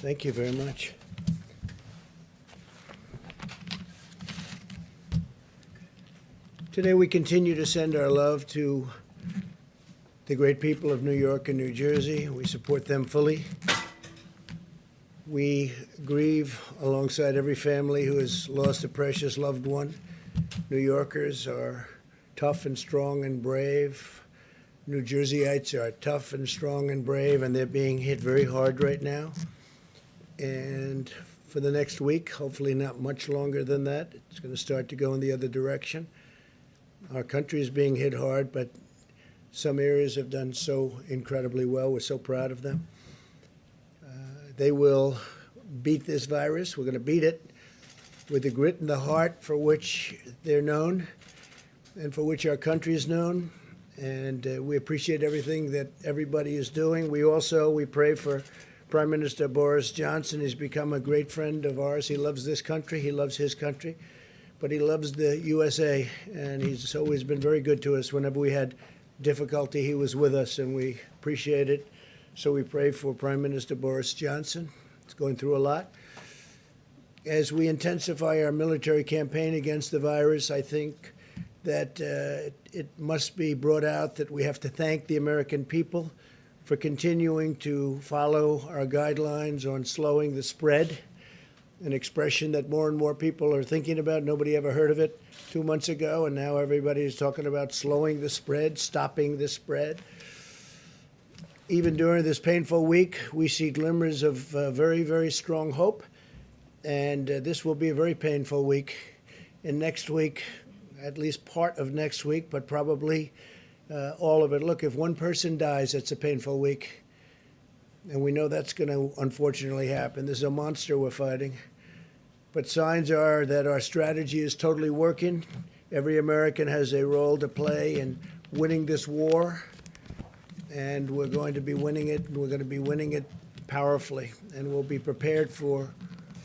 Thank you very much. Today we continue to send our love to the great people of New York and New Jersey. We support them fully. We grieve alongside every family who has lost a precious loved one. New Yorkers are tough and strong and brave. New Jerseyites are tough and strong and brave, and they're being hit very hard right now. And for the next week, hopefully not much longer than that, it's going to start to go in the other direction. Our country is being hit hard, but some areas have done so incredibly well. We're so proud of them. They will beat this virus. We're going to beat it with the grit and the heart for which they're known and for which our country is known. And we appreciate everything that everybody is doing. We pray for Prime Minister Boris Johnson. He's become a great friend of ours. He loves this country. He loves his country. But he loves the USA, and he's always been very good to us. Whenever we had difficulty, he was with us, and we appreciate it. So we pray for Prime Minister Boris Johnson. He's going through a lot. As we intensify our military campaign against the virus, I think that it must be brought out that we have to thank the American people for continuing to follow our guidelines on slowing the spread, an expression that more and more people are thinking about. Nobody ever heard of it 2 months ago, and now everybody is talking about slowing the spread, stopping the spread. Even during this painful week, we see glimmers of very, very strong hope, and this will be a very painful week. And next week, at least part of next week, but probably all of it. Look, if one person dies, it's a painful week. And we know that's going to unfortunately happen. This is a monster we're fighting. But signs are that our strategy is totally working. Every American has a role to play in winning this war. And we're going to be winning it. And we're going to be winning it powerfully. And we'll be prepared for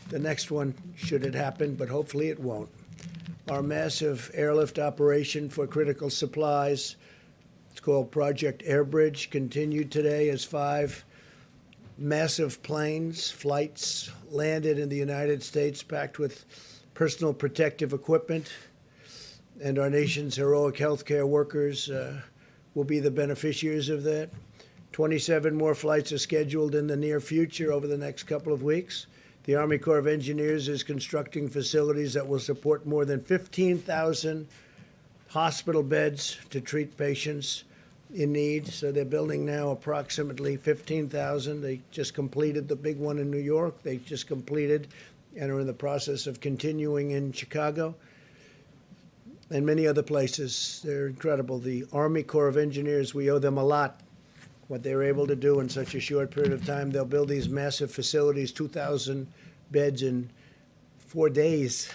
the next one should it happen, but hopefully it won't. Our massive airlift operation for critical supplies, it's called Project Airbridge, continued today as 5 massive flights landed in the United States packed with personal protective equipment. And our nation's heroic healthcare workers will be the beneficiaries of that. 27 more flights are scheduled in the near future over the next couple of weeks. The Army Corps of Engineers is constructing facilities that will support more than 15,000 hospital beds to treat patients in need. So they're building now approximately 15,000. They just completed the big one in New York. They just completed and are in the process of continuing in Chicago and many other places. They're incredible. The Army Corps of Engineers, we owe them a lot, what they were able to do in such a short period of time. They'll build these massive facilities, 2,000 beds in 4 days.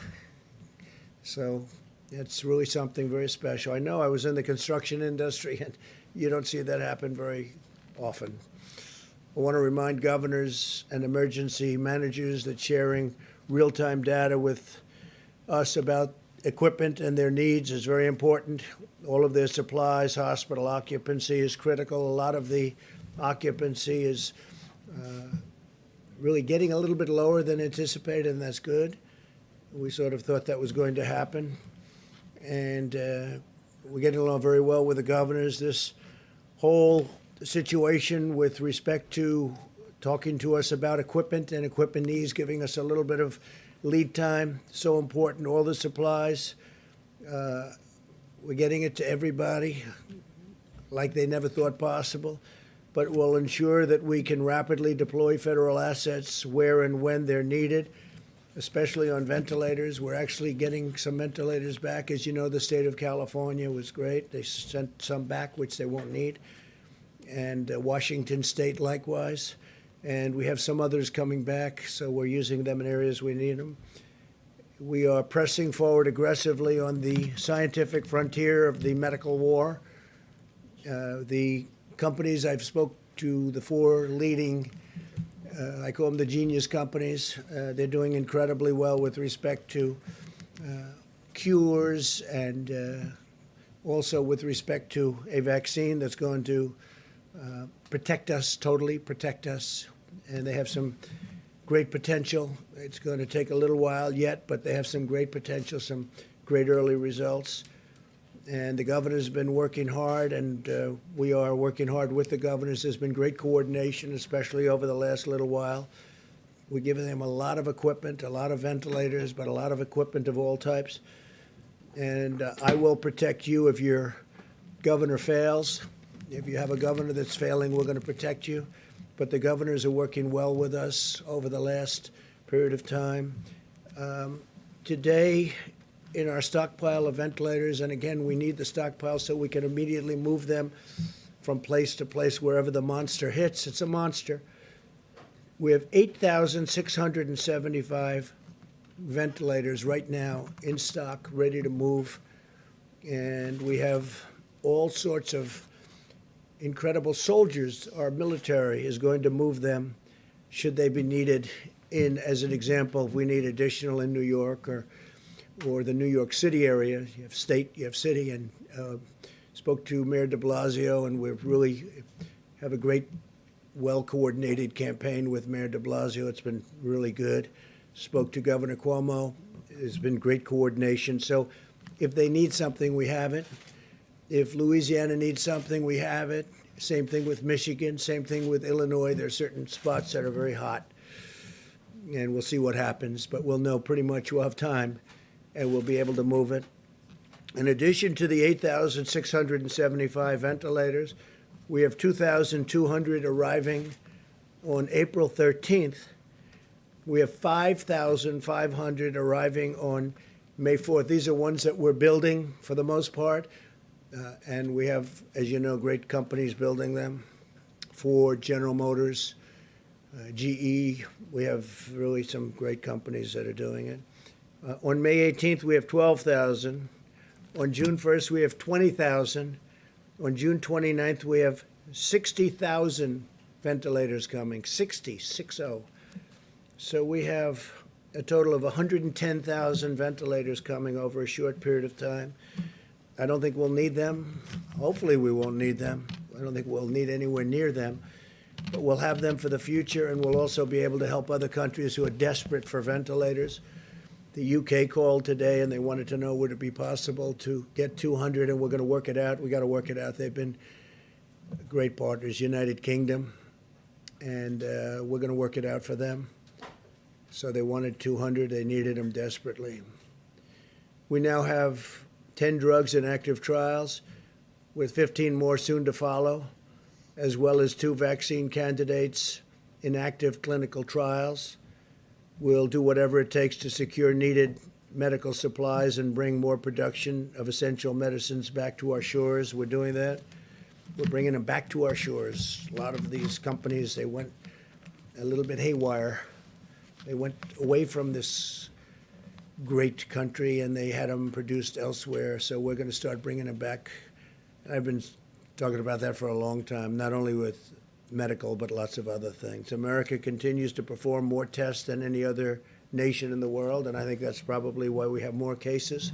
So it's really something very special. I know I was in the construction industry, and you don't see that happen very often. I want to remind governors and emergency managers that sharing real-time data with us about equipment and their needs is very important. All of their supplies, hospital occupancy is critical. A lot of the occupancy is really getting a little bit lower than anticipated, and that's good. We sort of thought that was going to happen. And we're getting along very well with the governors. This whole situation with respect to talking to us about equipment and equipment needs, giving us a little bit of lead time, so important. All the supplies, we're getting it to everybody like they never thought possible, but will ensure that we can rapidly deploy federal assets where and when they're needed, especially on ventilators. We're actually getting some ventilators back. As you know, the state of California was great. They sent some back, which they won't need, and Washington State likewise. And we have some others coming back, so we're using them in areas we need them. We are pressing forward aggressively on the scientific frontier of the medical war. The companies I've spoke to, the 4 leading, I call them the genius companies, they're doing incredibly well with respect to cures and also with respect to a vaccine that's going to protect us, totally protect us. And they have some great potential. It's going to take a little while yet, but they have some great potential, some great early results. And the governor's been working hard, and we are working hard with the governors. There's been great coordination, especially over the last little while. We're giving them a lot of equipment, a lot of ventilators, but a lot of equipment of all types. And I will protect you if your governor fails. If you have a governor that's failing, we're going to protect you. But the governors are working well with us over the last period of time. Today, in our stockpile of ventilators, and again, we need the stockpile so we can immediately move them from place to place wherever the monster hits. It's a monster. We have 8,675 ventilators right now in stock, ready to move. And we have all sorts of incredible soldiers. Our military is going to move them should they be needed in, as an example, if we need additional in New York or the New York City area. You have state, you have city, and spoke to Mayor de Blasio, and we really have a great, well-coordinated campaign with Mayor de Blasio. It's been really good. Spoke to Governor Cuomo. There's been great coordination. So if they need something, we have it. If Louisiana needs something, we have it. Same thing with Michigan, same thing with Illinois. There are certain spots that are very hot, and we'll see what happens, but we'll know pretty much. We'll have time, and we'll be able to move it. In addition to the 8,675 ventilators, we have 2,200 arriving on April 13th. We have 5,500 arriving on May 4th. These are ones that we're building for the most part, and we have, as you know, great companies building them. Ford, General Motors, GE. We have really some great companies that are doing it. On May 18th, we have 12,000. On June 1st, we have 20,000. On June 29th, we have 60,000 ventilators coming, 60. So we have a total of 110,000 ventilators coming over a short period of time. I don't think we'll need them. Hopefully we won't need them. I don't think we'll need anywhere near them. But we'll have them for the future, and we'll also be able to help other countries who are desperate for ventilators. The UK called today, and they wanted to know would it be possible to get 200, and we're going to work it out. We got to work it out. They've been great partners, United Kingdom, and we're going to work it out for them. So they wanted 200. They needed them desperately. We now have 10 drugs in active trials, with 15 more soon to follow, as well as 2 vaccine candidates in active clinical trials. We'll do whatever it takes to secure needed medical supplies and bring more production of essential medicines back to our shores. We're doing that. We're bringing them back to our shores. A lot of these companies, they went a little bit haywire. They went away from this great country, and they had them produced elsewhere. So we're going to start bringing them back. I've been talking about that for a long time, not only with medical, but lots of other things. America continues to perform more tests than any other nation in the world, and I think that's probably why we have more cases.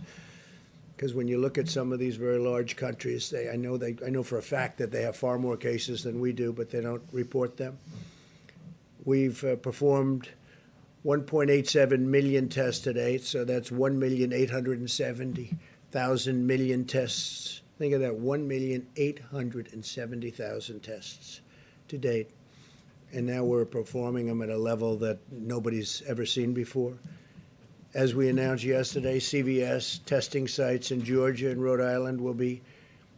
Because when you look at some of these very large countries, I know for a fact that they have far more cases than we do, but they don't report them. We've performed 1.87 million tests to date, so that's 1,870,000 million tests. Think of that, 1,870,000 tests to date. And now we're performing them at a level that nobody's ever seen before. As we announced yesterday, CVS testing sites in Georgia and Rhode Island will be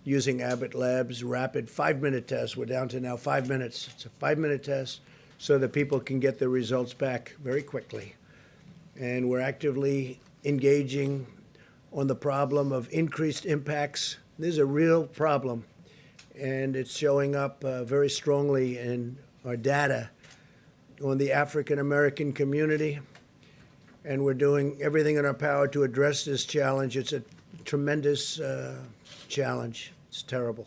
using Abbott Labs' rapid 5-minute test. We're down to now 5 minutes. It's a 5-minute test so that people can get their results back very quickly. And we're actively engaging on the problem of increased impacts. This is a real problem, and it's showing up very strongly in our data on the African American community. And we're doing everything in our power to address this challenge. It's a tremendous challenge. It's terrible.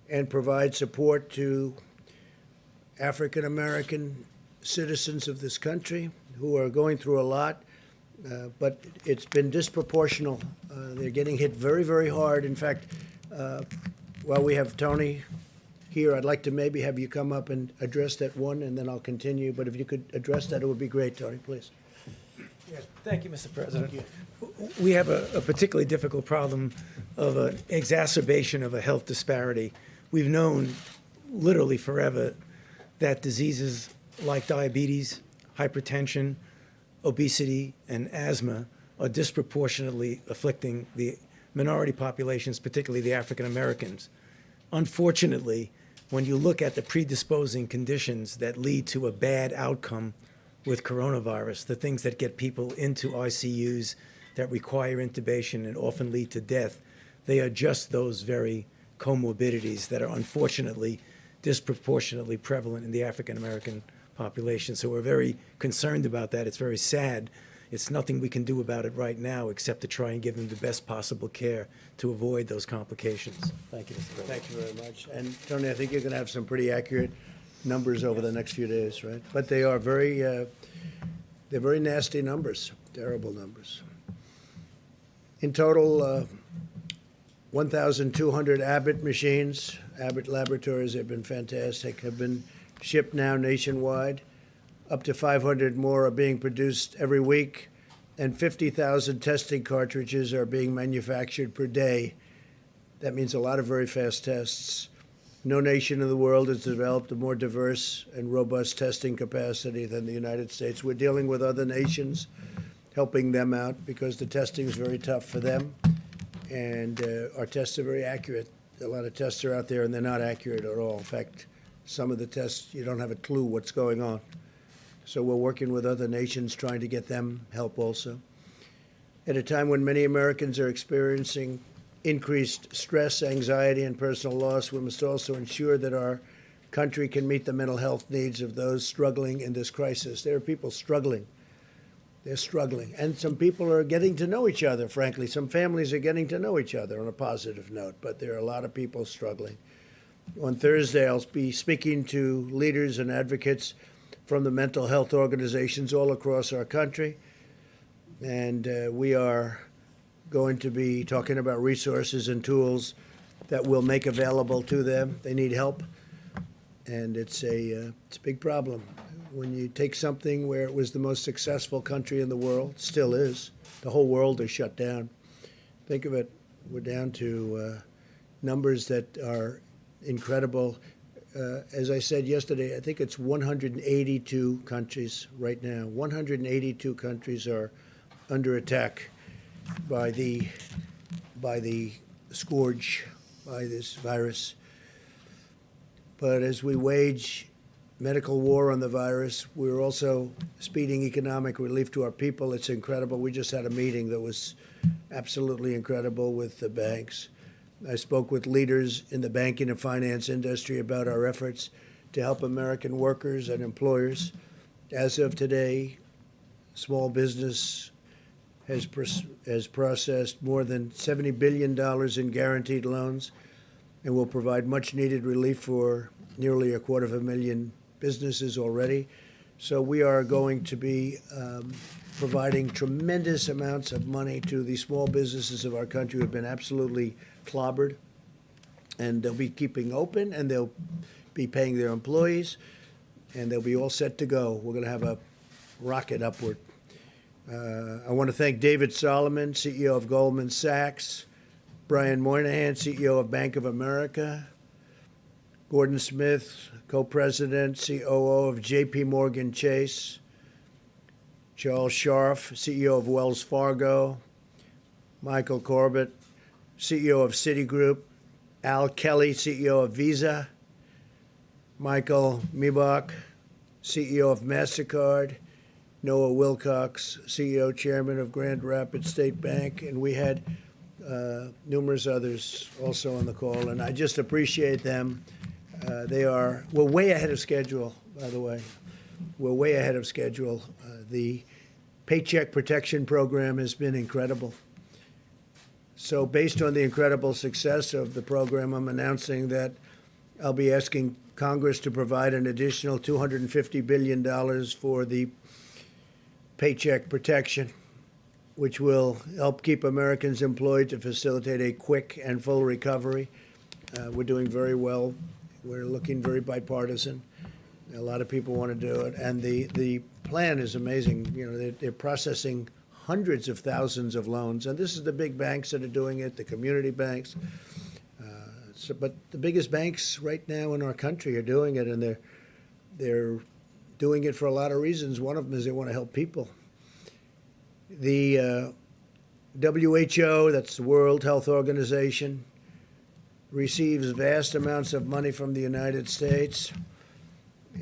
And provide support to African American citizens of this country who are going through a lot, but it's been disproportional. They're getting hit very, very hard. In fact, while we have Tony here. I'd like to maybe have you come up and address that one, and then I'll continue. But if you could address that, it would be great, Tony, please. Yes, thank you, Mr. President. We have a particularly difficult problem of an exacerbation of a health disparity. We've known literally forever that diseases like diabetes, hypertension, obesity, and asthma are disproportionately afflicting the minority populations, particularly the African Americans. Unfortunately, when you look at the predisposing conditions that lead to a bad outcome with coronavirus, the things that get people into ICUs, that require intubation and often lead to death, they are just those very comorbidities that are unfortunately disproportionately prevalent in the African American population. So we're very concerned about that. It's very sad. It's nothing we can do about it right now except to try and give them the best possible care to avoid those complications. Thank you, Mr. President. Thank you very much. And Tony, I think you're going to have some pretty accurate numbers over the next few days, right? But they are they're very nasty numbers, terrible numbers. In total, 1,200 Abbott machines, Abbott laboratories have been fantastic, have been shipped now nationwide. Up to 500 more are being produced every week, and 50,000 testing cartridges are being manufactured per day. That means a lot of very fast tests. No nation in the world has developed a more diverse and robust testing capacity than the United States. We're dealing with other nations, helping them out because the testing is very tough for them, and our tests are very accurate. A lot of tests are out there, and they're not accurate at all. In fact, some of the tests, you don't have a clue what's going on. So we're working with other nations trying to get them help also. At a time when many Americans are experiencing increased stress, anxiety, and personal loss, we must also ensure that our country can meet the mental health needs of those struggling in this crisis. There are people struggling. They're struggling. And some people are getting to know each other, frankly. Some families are getting to know each other on a positive note, but there are a lot of people struggling. On Thursday, I'll be speaking to leaders and advocates from the mental health organizations all across our country. And we are going to be talking about resources and tools that we'll make available to them. They need help, and it's a big problem. When you take something where it was the most successful country in the world, still is, the whole world is shut down. Think of it, we're down to numbers that are incredible. As I said yesterday, I think it's 182 countries right now. 182 countries are under attack by the scourge, by this virus. But as we wage medical war on the virus, we're also speeding economic relief to our people. It's incredible. We just had a meeting that was absolutely incredible with the banks. I spoke with leaders in the banking and finance industry about our efforts to help American workers and employers. As of today, small business has processed more than $70 billion in guaranteed loans and will provide much needed relief for nearly 250,000 businesses already. So we are going to be providing tremendous amounts of money to the small businesses of our country who have been absolutely clobbered, and they'll be keeping open, and they'll be paying their employees, and they'll be all set to go. We're going to have a rocket upward. I want to thank David Solomon, CEO of Goldman Sachs, Brian Moynihan, CEO of Bank of America, Gordon Smith, co-president, COO of J.P. Morgan Chase, Charles Scharf, CEO of Wells Fargo, Michael Corbett, CEO of Citigroup, Al Kelly, CEO of Visa, Michael Miebach, CEO of MasterCard, Noah Wilcox, CEO, Chairman of Grand Rapids State Bank, and we had numerous others also on the call, and I just appreciate them. We're way ahead of schedule, by the way. We're way ahead of schedule. The Paycheck Protection Program has been incredible. So based on the incredible success of the program, I'm announcing that I'll be asking Congress to provide an additional $250 billion for the Paycheck Protection, which will help keep Americans employed to facilitate a quick and full recovery. We're doing very well We're looking very bipartisan. A lot of people want to do it, and the plan is amazing. You know, they're processing hundreds of thousands of loans, and this is the big banks that are doing it, the community banks. But the biggest banks right now in our country are doing it, and they're doing it for a lot of reasons. One of them is they want to help people. The WHO, that's the World Health Organization, receives vast amounts of money from the United States,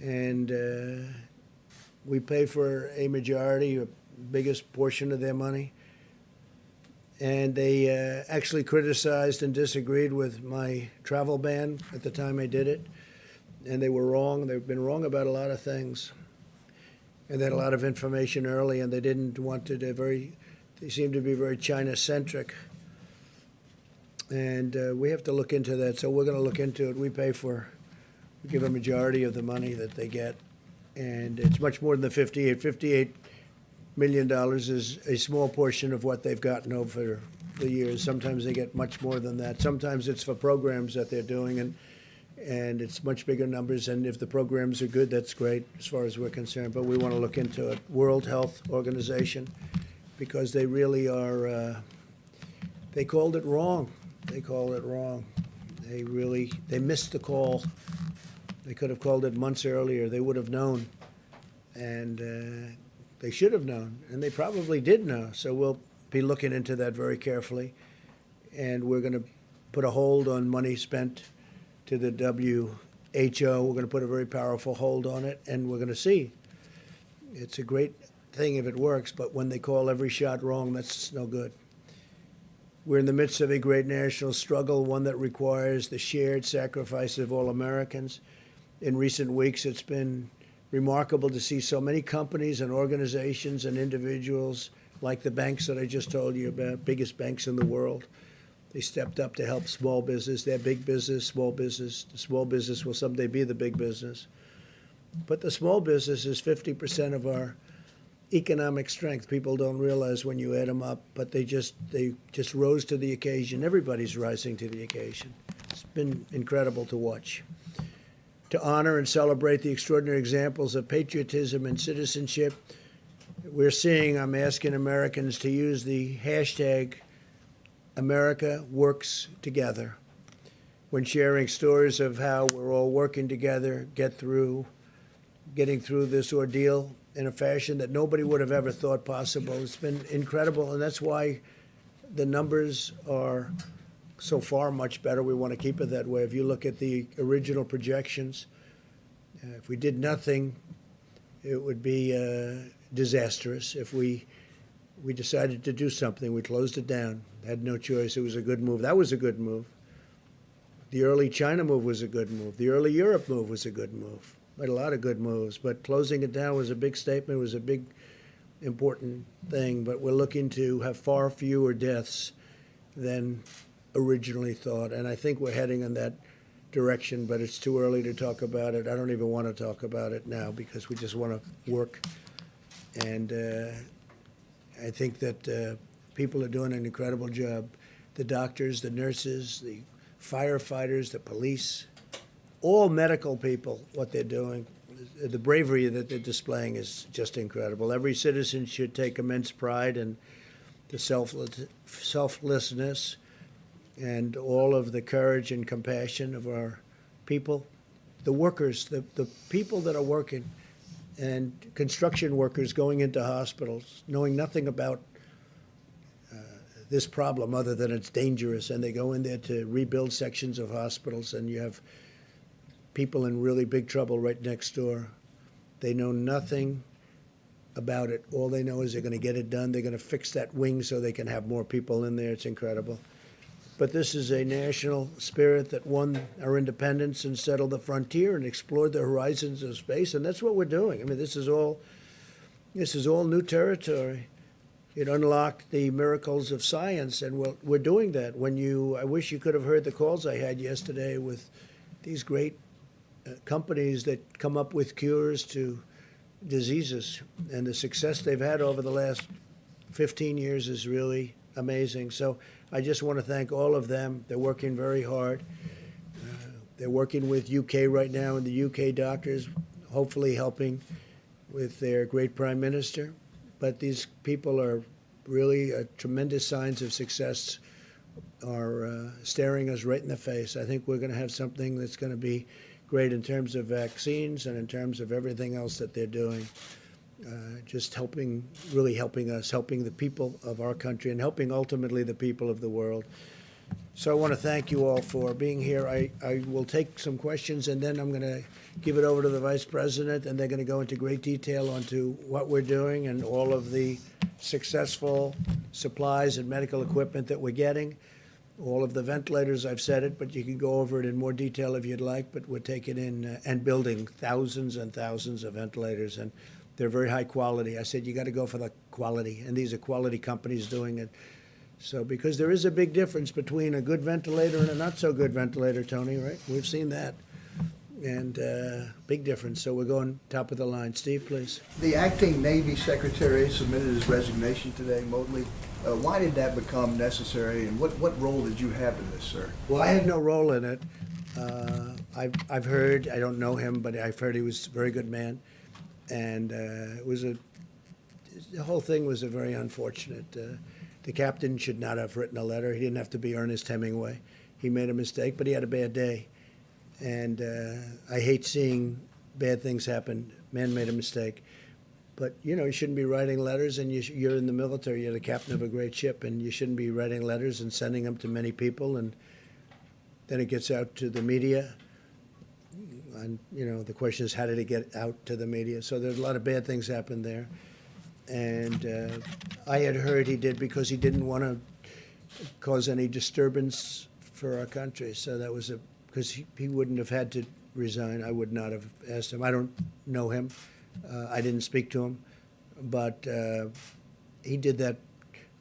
and we pay for a majority, a biggest portion of their money. And they actually criticized and disagreed with my travel ban at the time I did it. And they were wrong. They've been wrong about a lot of things. And they had a lot of information early, and they didn't want to, they seemed to be very China-centric. And we have to look into that. So we're going to look into it. We give a majority of the money that they get. And it's much more than the $58 million is a small portion of what they've gotten over the years. Sometimes they get much more than that. Sometimes it's for programs that they're doing, and it's much bigger numbers. And if the programs are good, that's great as far as we're concerned. But we want to look into it. World Health Organization, because they really are, they called it wrong. They called it wrong. They missed the call. They could have called it months earlier. They would have known. And they should have known, and they probably did know. So we'll be looking into that very carefully, and we're going to put a hold on money spent to the WHO. We're going to put a very powerful hold on it, and we're going to see. It's a great thing if it works, but when they call every shot wrong, that's no good. We're in the midst of a great national struggle, one that requires the shared sacrifice of all Americans. In recent weeks, it's been remarkable to see so many companies and organizations and individuals like the banks that I just told you about, biggest banks in the world. They stepped up to help small business. They're big business, small business. The small business will someday be the big business. But the small business is 50% of our economic strength. People don't realize when you add them up, but they just rose to the occasion. Everybody's rising to the occasion. It's been incredible to watch. To honor and celebrate the extraordinary examples of patriotism and citizenship, I'm asking Americans to use the hashtag America Works Together when sharing stories of how we're all working together, getting through this ordeal in a fashion that nobody would have ever thought possible. It's been incredible, and that's why the numbers are so far much better. We want to keep it that way. If you look at the original projections, if we did nothing, it would be disastrous. If we decided to do something, we closed it down, had no choice. It was a good move. That was a good move. The early China move was a good move. The early Europe move was a good move. We had a lot of good moves, but closing it down was a big statement. It was a big, important thing. But we're looking to have far fewer deaths than originally thought, and I think we're heading in that direction, but it's too early to talk about it. I don't even want to talk about it now because we just want to work, and I think that people are doing an incredible job. The doctors, the nurses, the firefighters, the police, all medical people, what they're doing, the bravery that they're displaying is just incredible. Every citizen should take immense pride in the selflessness and all of the courage and compassion of our people, the workers, the people that are working, and construction workers going into hospitals, knowing nothing about this problem other than it's dangerous, and they go in there to rebuild sections of hospitals, and you have people in really big trouble right next door. They know nothing about it. All they know is they're going to get it done. They're going to fix that wing so they can have more people in there. It's incredible. But this is a national spirit that won our independence and settled the frontier and explored the horizons of space, and that's what we're doing. I mean, this is all new territory. It unlocked the miracles of science, and we're doing that. I wish you could have heard the calls I had yesterday with these great companies that come up with cures to diseases, and the success they've had over the last 15 years is really amazing. So I just want to thank all of them. They're working very hard. They're working with UK right now, and the UK doctors, hopefully helping with their great prime minister. But these people are really tremendous signs of success are staring us right in the face. I think we're going to have something that's going to be great in terms of vaccines and in terms of everything else that they're doing. Just helping, really helping us, helping the people of our country, and helping ultimately the people of the world. So I want to thank you all for being here. I will take some questions, and then I'm going to give it over to the Vice President, and they're going to go into great detail onto what we're doing and all of the successful supplies and medical equipment that we're getting. All of the ventilators, I've said it, but you can go over it in more detail if you'd like, but we're taking in and building thousands and thousands of ventilators, and they're very high quality. I said, you got to go for the quality, and these are quality companies doing it. So, because there is a big difference between a good ventilator and a not so good ventilator, Tony, right? We've seen that. And big difference. So we're going top of the line. Steve, please. The acting Navy Secretary submitted his resignation today, Motley. Why did that become necessary, and what role did you have in this, sir? Well, I had no role in it. I've heard, I don't know him, but I've heard he was a very good man. And it was the whole thing was a very unfortunate. The captain should not have written a letter. He didn't have to be Ernest Hemingway. He made a mistake, but he had a bad day. And I hate seeing bad things happen. Man made a mistake. But, you know, you shouldn't be writing letters, and you're in the military. You're the captain of a great ship, and you shouldn't be writing letters and sending them to many people. And then it gets out to the media. And, you know, the question is, how did it get out to the media? So there's a lot of bad things happened there. And I had heard he did because he didn't want to cause any disturbance for our country. So that was because he wouldn't have had to resign. I would not have asked him. I don't know him. I didn't speak to him. But he did that,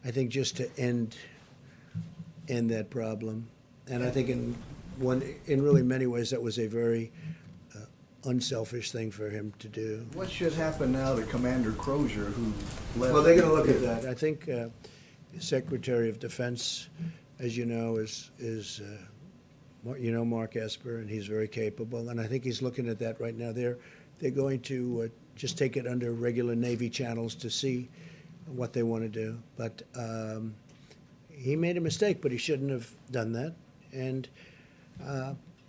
I think, just to end that problem. And I think in really many ways that was a very unselfish thing for him to do. What should happen now to Commander Crozier, who left? Well, they're going to look at that. I think the Secretary of Defense, as you know, is Mark Esper, and he's very capable. And I think he's looking at that right now. They're going to just take it under regular Navy channels to see what they want to do. But he made a mistake, but he shouldn't have done that. And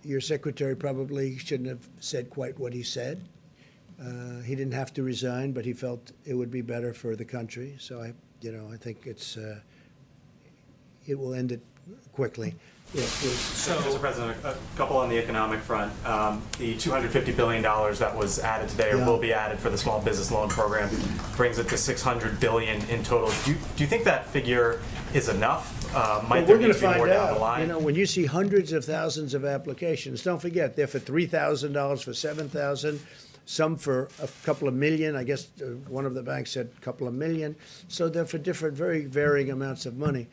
your secretary probably shouldn't have said quite what he said. He didn't have to resign, but he felt it would be better for the country. So I think it will end it quickly. Yeah, so, Mr. President, a couple on the economic front. The $250 billion that was added today, or will be added for the small business loan program, brings it to $600 billion in total. Do you think that figure is enough? Might there need to be more down the line? You know, when you see hundreds of thousands of applications, don't forget they're for $3,000, for $7,000, some for a couple of million. I guess one of the banks said a couple of million. So they're for different, very varying amounts of money.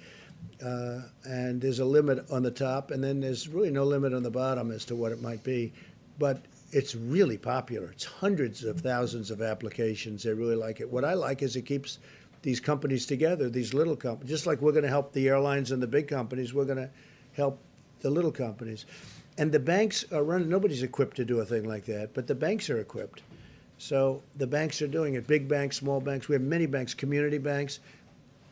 And there's a limit on the top, and then there's really no limit on the bottom as to what it might be. But it's really popular. It's hundreds of thousands of applications. They really like it. What I like is it keeps these companies together, these little companies. Just like we're going to help the airlines and the big companies, we're going to help the little companies. And the banks are running. Nobody's equipped to do a thing like that, but the banks are equipped. So the banks are doing it. Big banks, small banks. We have many banks, community banks.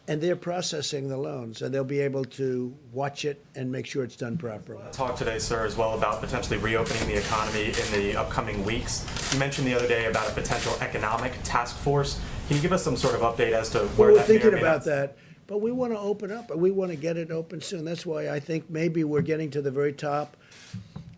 And they're processing the loans, and they'll be able to watch it and make sure it's done properly. Talk today, sir, as well about potentially reopening the economy in the upcoming weeks. You mentioned the other day about a potential economic task force. Can you give us some sort of update as to where we're that may or thinking may about not... that, but we want to open up. We want to get it open soon. That's why I think maybe we're getting to the very top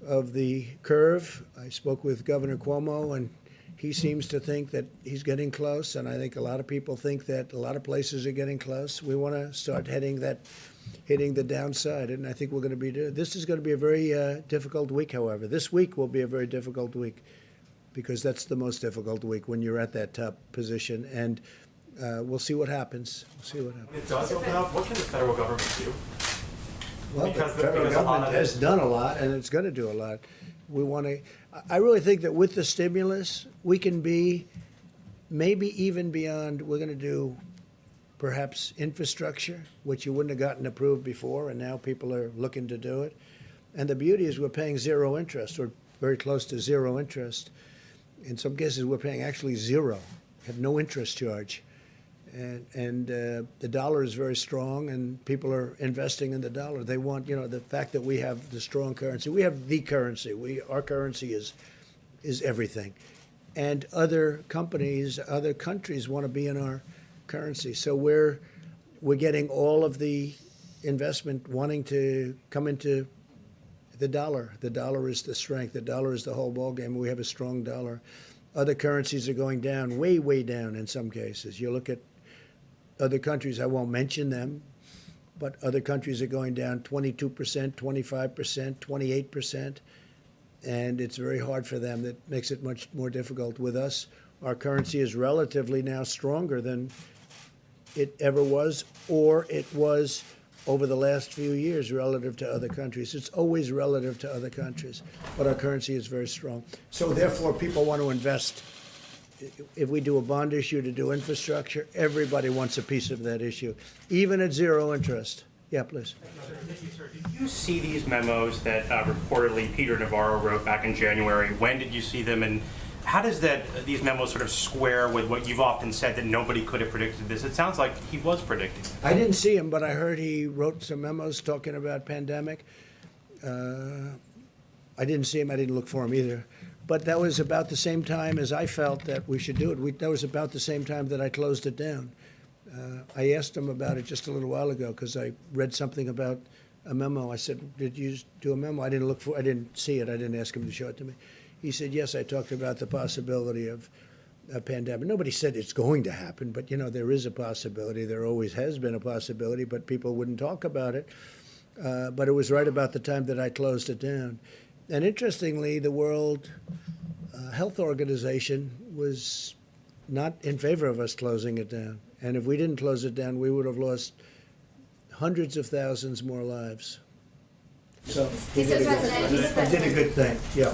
of the curve. I spoke with Governor Cuomo, and he seems to think that he's getting close, and I think a lot of people think that a lot of places are getting close. We want to start hitting the downside, and I think we're going to be doing. This is going to be a very difficult week, however. This week will be a very difficult week because that's the most difficult week when you're at that top position, and we'll see what happens. We'll see what happens. It does open up. What can the federal government do? Well, the federal government has done a lot, and it's going to do a lot. We want to. I really think that with the stimulus, we can be maybe even beyond. We're going to do perhaps infrastructure, which you wouldn't have gotten approved before, and now people are looking to do it. And the beauty is we're paying zero interest, or very close to zero interest. In some cases, we're paying actually zero, have no interest charge. And the dollar is very strong, and people are investing in the dollar. They want, the fact that we have the strong currency. We have the currency. Our currency is everything. And other companies, other countries want to be in our currency. So we're getting all of the investment wanting to come into the dollar. The dollar is the strength. The dollar is the whole ballgame. We have a strong dollar. Other currencies are going down, way, way down in some cases. You look at other countries, I won't mention them, but other countries are going down 22%, 25%, 28%, and it's very hard for them. That makes it much more difficult. With us, our currency is relatively now stronger than it ever was, or it was over the last few years relative to other countries. It's always relative to other countries, but our currency is very strong. So therefore, people want to invest. If we do a bond issue to do infrastructure, everybody wants a piece of that issue, even at zero interest. Yeah, please. Did you see these memos that reportedly Peter Navarro wrote back in January? When did you see them, and how does these memos sort of square with what you've often said that nobody could have predicted this? It sounds like he was predicting. I didn't see him, but I heard he wrote some memos talking about pandemic. I didn't see him. I didn't look for him either. But that was about the same time as I felt that we should do it. That was about the same time that I closed it down. I asked him about it just a little while ago because I read something about a memo. I said, "Did you do a memo?" I didn't see it. I didn't ask him to show it to me. He said, "Yes, I talked about the possibility of a pandemic." Nobody said it's going to happen, but there is a possibility. There always has been a possibility, but people wouldn't talk about it. But it was right about the time that I closed it down. And interestingly, the World Health Organization was not in favor of us closing it down. And if we didn't close it down, we would have lost hundreds of thousands more lives. So he did a good thing. Yeah.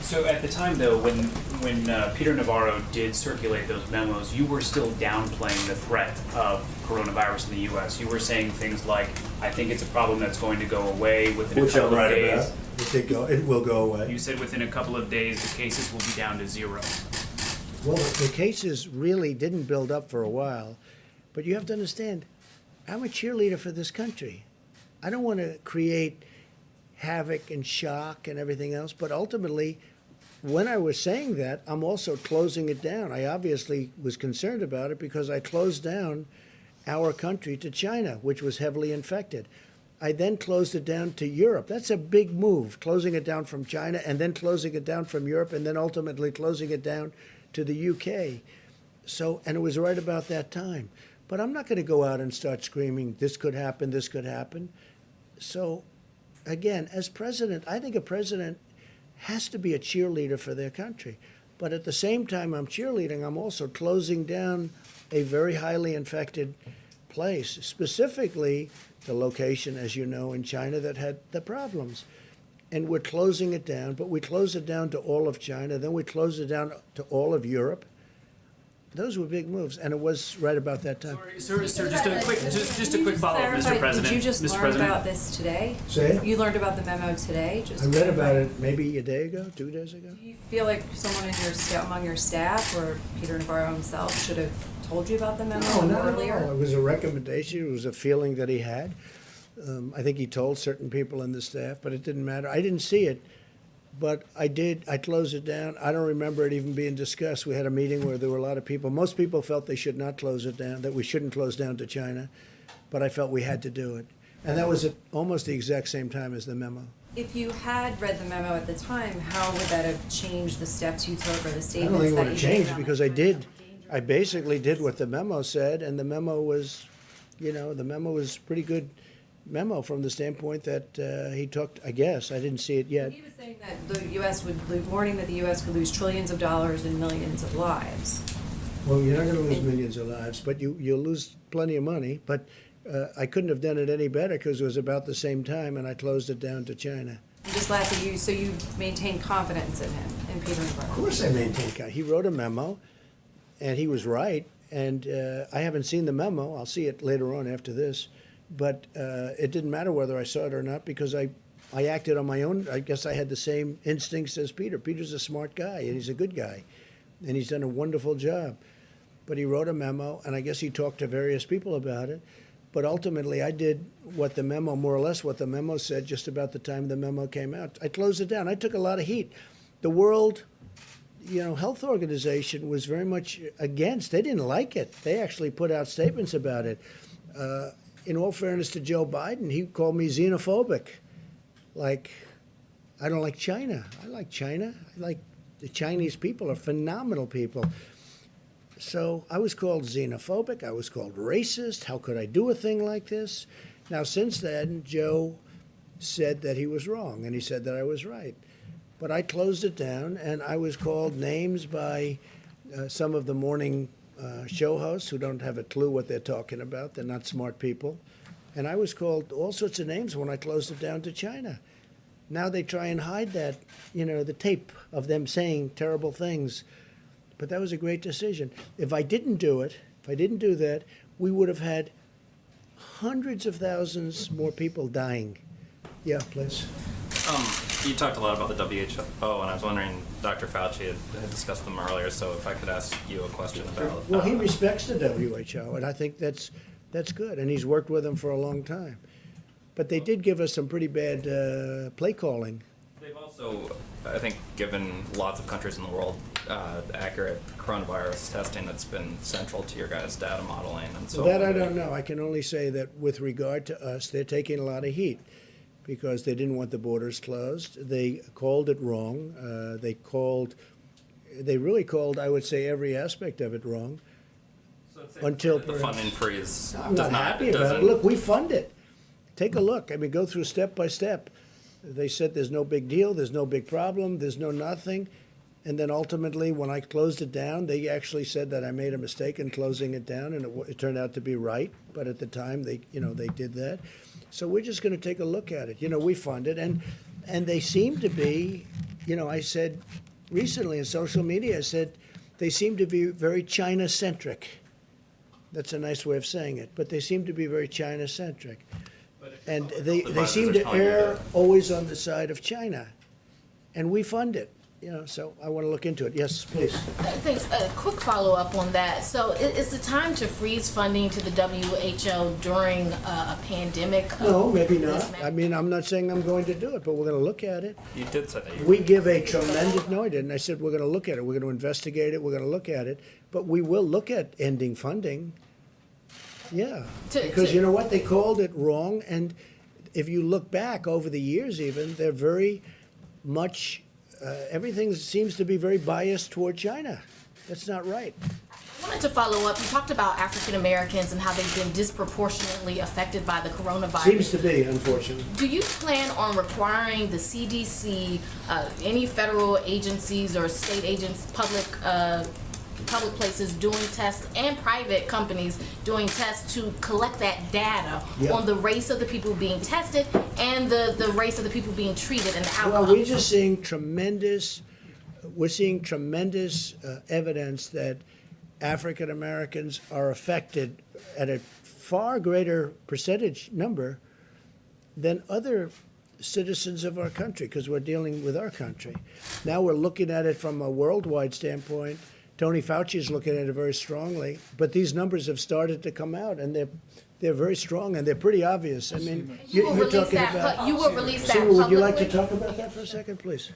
So at the time, though, when Peter Navarro did circulate those memos, you were still downplaying the threat of coronavirus in the U.S. You were saying things like, "I think it's a problem that's going to go away within a couple of days." It will go away. You said within a couple of days the cases will be down to zero. Well, the cases really didn't build up for a while, but you have to understand, I'm a cheerleader for this country. I don't want to create havoc and shock and everything else, but ultimately, when I was saying that, I'm also closing it down. I obviously was concerned about it because I closed down our country to China, which was heavily infected. I then closed it down to Europe. That's a big move, closing it down from China and then closing it down from Europe and then ultimately closing it down to the UK. So, and it was right about that time. But I'm not going to go out and start screaming, this could happen, this could happen. So, again, as president, I think a president has to be a cheerleader for their country. But at the same time I'm cheerleading, I'm also closing down a very highly infected place, specifically the location, as you know, in China that had the problems. And we're closing it down, but we close it down to all of China, then we close it down to all of Europe. Those were big moves, and it was right about that time. Sir, just a quick follow-up, Mr. President. Did you just Mr. learn President? about this today? Say it? You learned about the memo today? I read about it maybe a day ago, 2 days ago. Do you feel like someone in among your staff or Peter Navarro himself should have told you about the memo No, not earlier? at all. It was a recommendation. It was a feeling that he had. I think he told certain people in the staff, but it didn't matter. I didn't see it, but I did. I closed it down. I don't remember it even being discussed. We had a meeting where there were a lot of people. Most people felt they should not close it down, that we shouldn't close down to China, but I felt we had to do it. And that was at almost the exact same time as the memo. If you had read the memo at the time, how would that have changed the steps you took or the I statements don't think it that would have you made changed on because it? I did. I basically did what the memo said, and the memo was, the memo was pretty good memo from the standpoint that he talked, I guess, I didn't see it yet. He was saying that the U.S. warning that the U.S. could lose trillions of dollars and millions of lives. Well, you're not going to lose millions of lives, but you'll lose plenty of money. But I couldn't have done it any better because it was about the same time, and I closed it down to China. And just lastly, so you maintain confidence in him, in Peter Navarro? Of course I maintain confidence. He wrote a memo, and he was right. And I haven't seen the memo. I'll see it later on after this. But it didn't matter whether I saw it or not because I I acted on my own. I guess I had the same instincts as Peter. Peter's a smart guy, and he's a good guy, and he's done a wonderful job. But he wrote a memo, and I guess he talked to various people about it. But ultimately, I did what the memo, more or less what the memo said, just about the time the memo came out. I closed it down. I took a lot of heat. The World, Health Organization was very much against. They didn't like it. They actually put out statements about it. In all fairness to Joe Biden, he called me xenophobic. Like, I don't like China. I like China. I like the Chinese people are phenomenal people. So I was called xenophobic. I was called racist. How could I do a thing like this? Now, since then, Joe said that he was wrong, and he said that I was right. But I closed it down, and I was called names by some of the morning show hosts who don't have a clue what they're talking about. They're not smart people. And I was called all sorts of names when I closed it down to China. Now they try and hide that, the tape of them saying terrible things. But that was a great decision. If I didn't do it, if I didn't do that, we would have had hundreds of thousands more people dying. Yeah, please. You talked a lot about the WHO, and I was wondering, Dr. Fauci had discussed them earlier, so if I could ask you a question about... Well, he respects the WHO, and I think that's good, and he's worked with them for a long time. But they did give us some pretty bad play calling. They've also, I think, given lots of countries in the world accurate coronavirus testing that's been central to your guys' data modeling and so That on. I don't know. I can only say that with regard to us, they're taking a lot of heat because they didn't want the borders closed. They called it wrong. They really called, I would say, every aspect of it wrong. So it's until the funding freeze I'm does not happy about it. doesn't- Look, we fund it. Take a look. I mean, go through step by step. They said there's no big deal, there's no big problem, there's no nothing. And then ultimately, when I closed it down, they actually said that I made a mistake in closing it down, and it turned out to be right. But at the time, they did that. So we're just going to take a look at it. We fund it, and they seem to be, I said recently in social media, I said they seem to be very China-centric. That's a nice way of saying it, but they seem to be very China-centric. And they seem to err always on the side of China. And we fund it, so I want to look into it. Yes, please. Thanks. A quick follow-up on that. So is the time to freeze funding to the WHO during a pandemic? No, maybe this not. magnitude? I mean, I'm not saying I'm going to do it, but we're going to look at it. You did say that you We give a tremendous, no, I didn't. I said we're going to look at it. We're going to investigate it. We're going to look at it. But we will look at ending funding. Yeah. Because you know what? They called it wrong. And if you look back over the years even, they're very much, everything seems to be very biased toward China. That's not right. I wanted to follow up. You talked about African Americans and how they've been disproportionately affected by the coronavirus. Seems to be, unfortunately. Do you plan on requiring the CDC, any federal agencies or state agents, public places doing tests and private companies doing tests to collect that data Yeah. on the race of the people being tested and the race of the people being treated and the outcome? Well, we're just seeing tremendous evidence that African Americans are affected at a far greater percentage number than other citizens of our country, because we're dealing with our country. Now we're looking at it from a worldwide standpoint. Tony Fauci is looking at it very strongly, but these numbers have started to come out, and they're very strong, and they're pretty obvious. I mean, You will you're release talking that. about. You will release that Sue, publicly. would you like to talk about that for a second, please?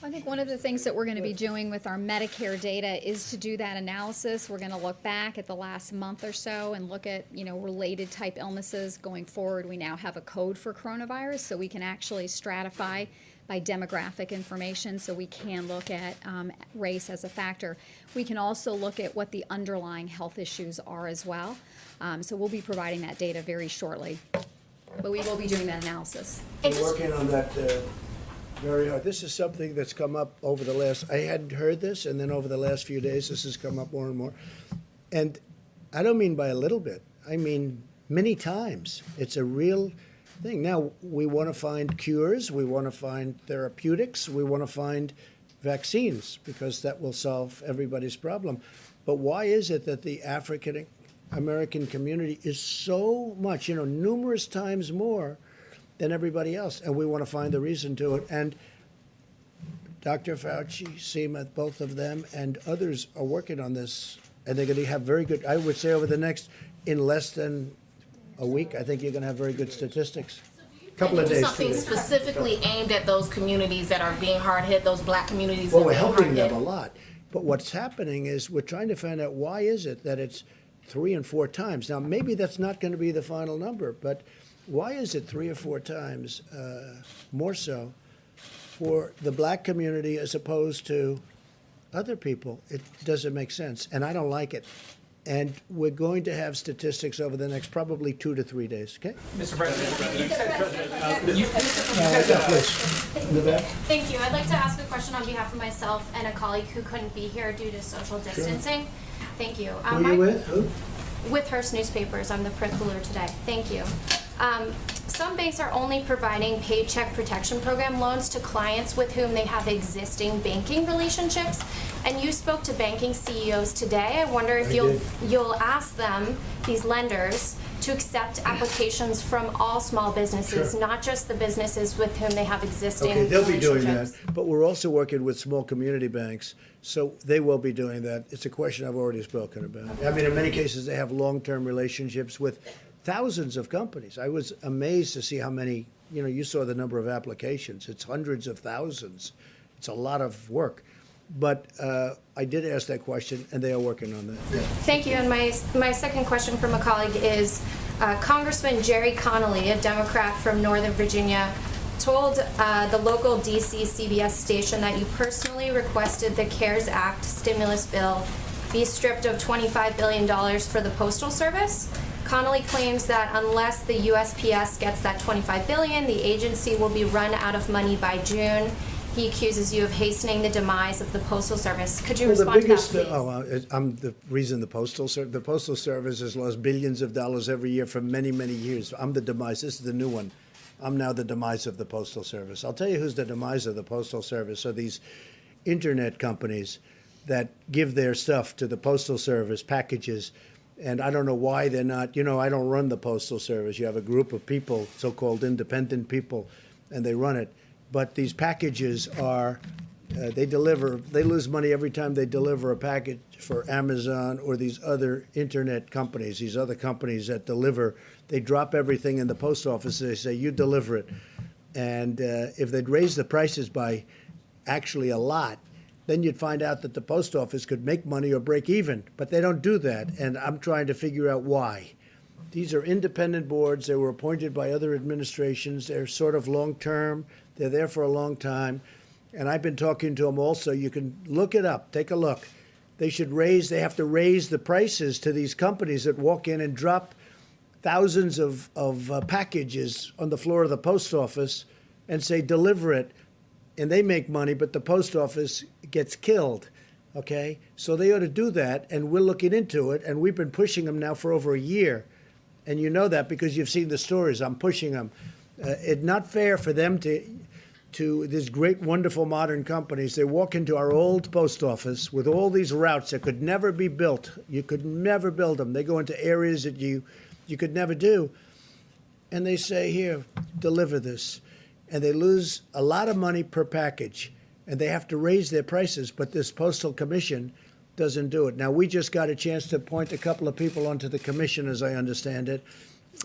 I think one of the things that we're going to be doing with our Medicare data is to do that analysis. We're going to look back at the last month or so and look at, related type illnesses going forward. We now have a code for coronavirus, so we can actually stratify by demographic information, so we can look at race as a factor. We can also look at what the underlying health issues are as well. So we'll be providing that data very shortly. But we will be doing that analysis. We're working on that very hard. This is something that's come up over the last, I hadn't heard this, and then over the last few days, this has come up more and more. And I don't mean by a little bit. I mean many times. It's a real thing. Now, we want to find cures. We want to find therapeutics. We want to find vaccines, because that will solve everybody's problem. But why is it that the African American community is so much, numerous times more than everybody else, and we want to find the reason to it. And Dr. Fauci, Seema, both of them, and others are working on this, and they're going to have very good, I would say over the next, in less than a week, I think you're going to have very good statistics. Couple of Do days, 2 something days. specifically aimed at those communities that are being hard hit, those black communities Well, that are we're being helping hard them hit. a lot. But what's happening is we're trying to find out why is it that it's 3 and 4 times. Now, maybe that's not going to be the final number, but why is it 3 or 4 times more so for the black community as opposed to other people? It doesn't make sense, and I don't like it. And we're going to have statistics over the next probably 2 to 3 days, okay? Mr. President, you said, Please, in the back. Thank you. I'd like to ask a question on behalf of myself and a colleague who couldn't be here due to social distancing. Thank you. Who are you with? Who? With Hearst Newspapers. I'm the print cooler today. Thank you. Some banks are only providing Paycheck Protection Program loans to clients with whom they have existing banking relationships. And you spoke to banking CEOs today. I wonder if you'll ask them, these lenders, to accept applications from all small businesses, Sure. not just the businesses with whom they have existing Okay, they'll be doing that, relationships. but we're also working with small community banks, so they will be doing that. It's a question I've already spoken about. I mean, in many cases, they have long-term relationships with thousands of companies. I was amazed to see how many, you saw the number of applications. It's hundreds of thousands. It's a lot of work. But I did ask that question, and they are working on that. Yeah. Thank you. And my second question from a colleague is Congressman Jerry Connolly, a Democrat from Northern Virginia, told the local DC CBS station that you personally requested the CARES Act stimulus bill be stripped of $25 billion for the Postal Service. Connolly claims that unless the USPS gets that $25 billion, the agency will be run out of money by June. He accuses you of hastening the demise of the Postal Service. Could you respond to that, please? I'm the reason the Postal Service has lost billions of dollars every year for many, many years. I'm the demise. This is the new one. I'm now the demise of the Postal Service. I'll tell you who's the demise of the Postal Service are these internet companies that give their stuff to the Postal Service, packages, and I don't know why they're not, I don't run the Postal Service. You have a group of people, so-called independent people, and they run it. But these packages are, they lose money every time they deliver a package for Amazon or these other internet companies, these other companies that deliver. They drop everything in the post office. They say, you deliver it. And if they'd raise the prices by actually a lot, then you'd find out that the post office could make money or break even. But they don't do that, and I'm trying to figure out why. These are independent boards. They were appointed by other administrations. They're sort of long-term. They're there for a long time. And I've been talking to them also. You can look it up. Take a look. They have to raise the prices to these companies that walk in and drop thousands of packages on the floor of the post office and say, deliver it. And they make money, but the post office gets killed. Okay? So they ought to do that, and we're looking into it, and we've been pushing them now for over a year. And you know that because you've seen the stories. I'm pushing them. It's not fair for them to these great, wonderful modern companies. They walk into our old post office with all these routes that could never be built. You could never build them. They go into areas that you could never do. And they say, here, deliver this. And they lose a lot of money per package. And they have to raise their prices. But this Postal Commission doesn't do it. Now, we just got a chance to appoint a couple of people onto the commission, as I understand it,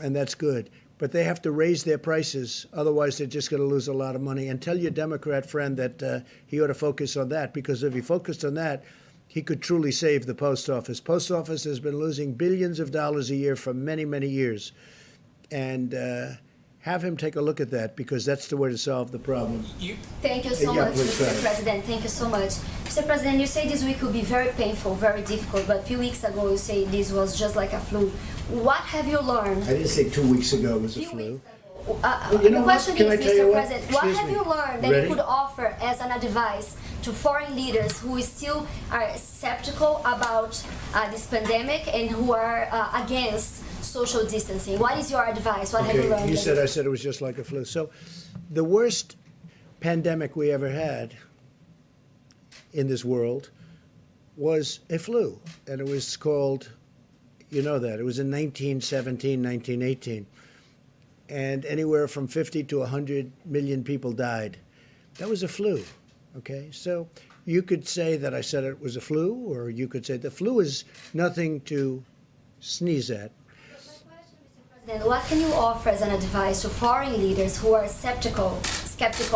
and that's good. But they have to raise their prices, otherwise they're just going to lose a lot of money. And tell your Democrat friend that he ought to focus on that, because if he focused on that, he could truly save the post office. Post office has been losing billions of dollars a year for many, many years. And have him take a look at that, because that's the way to solve the problem. Thank you so much, Mr. President. Thank you so much. Mr. President, you say this week will be very painful, very difficult, but a few weeks ago you say this was just like a flu. What have you learned? I didn't say 2 weeks ago it was a flu. The question is, Mr. President, what have you learned that Ready? you could offer as an advice to foreign leaders who still are skeptical about this pandemic and who are against social distancing? What is your advice? What have you learned? I said it was just like a flu. So the worst pandemic we ever had in this world was a flu. And it was called, it was in 1917, 1918. and anywhere from 50 to 100 million people died. That was a flu, okay? So you could say that I said it was a flu, or you could say the flu is nothing to sneeze at. Then what can you offer as an advice to foreign leaders who are skeptical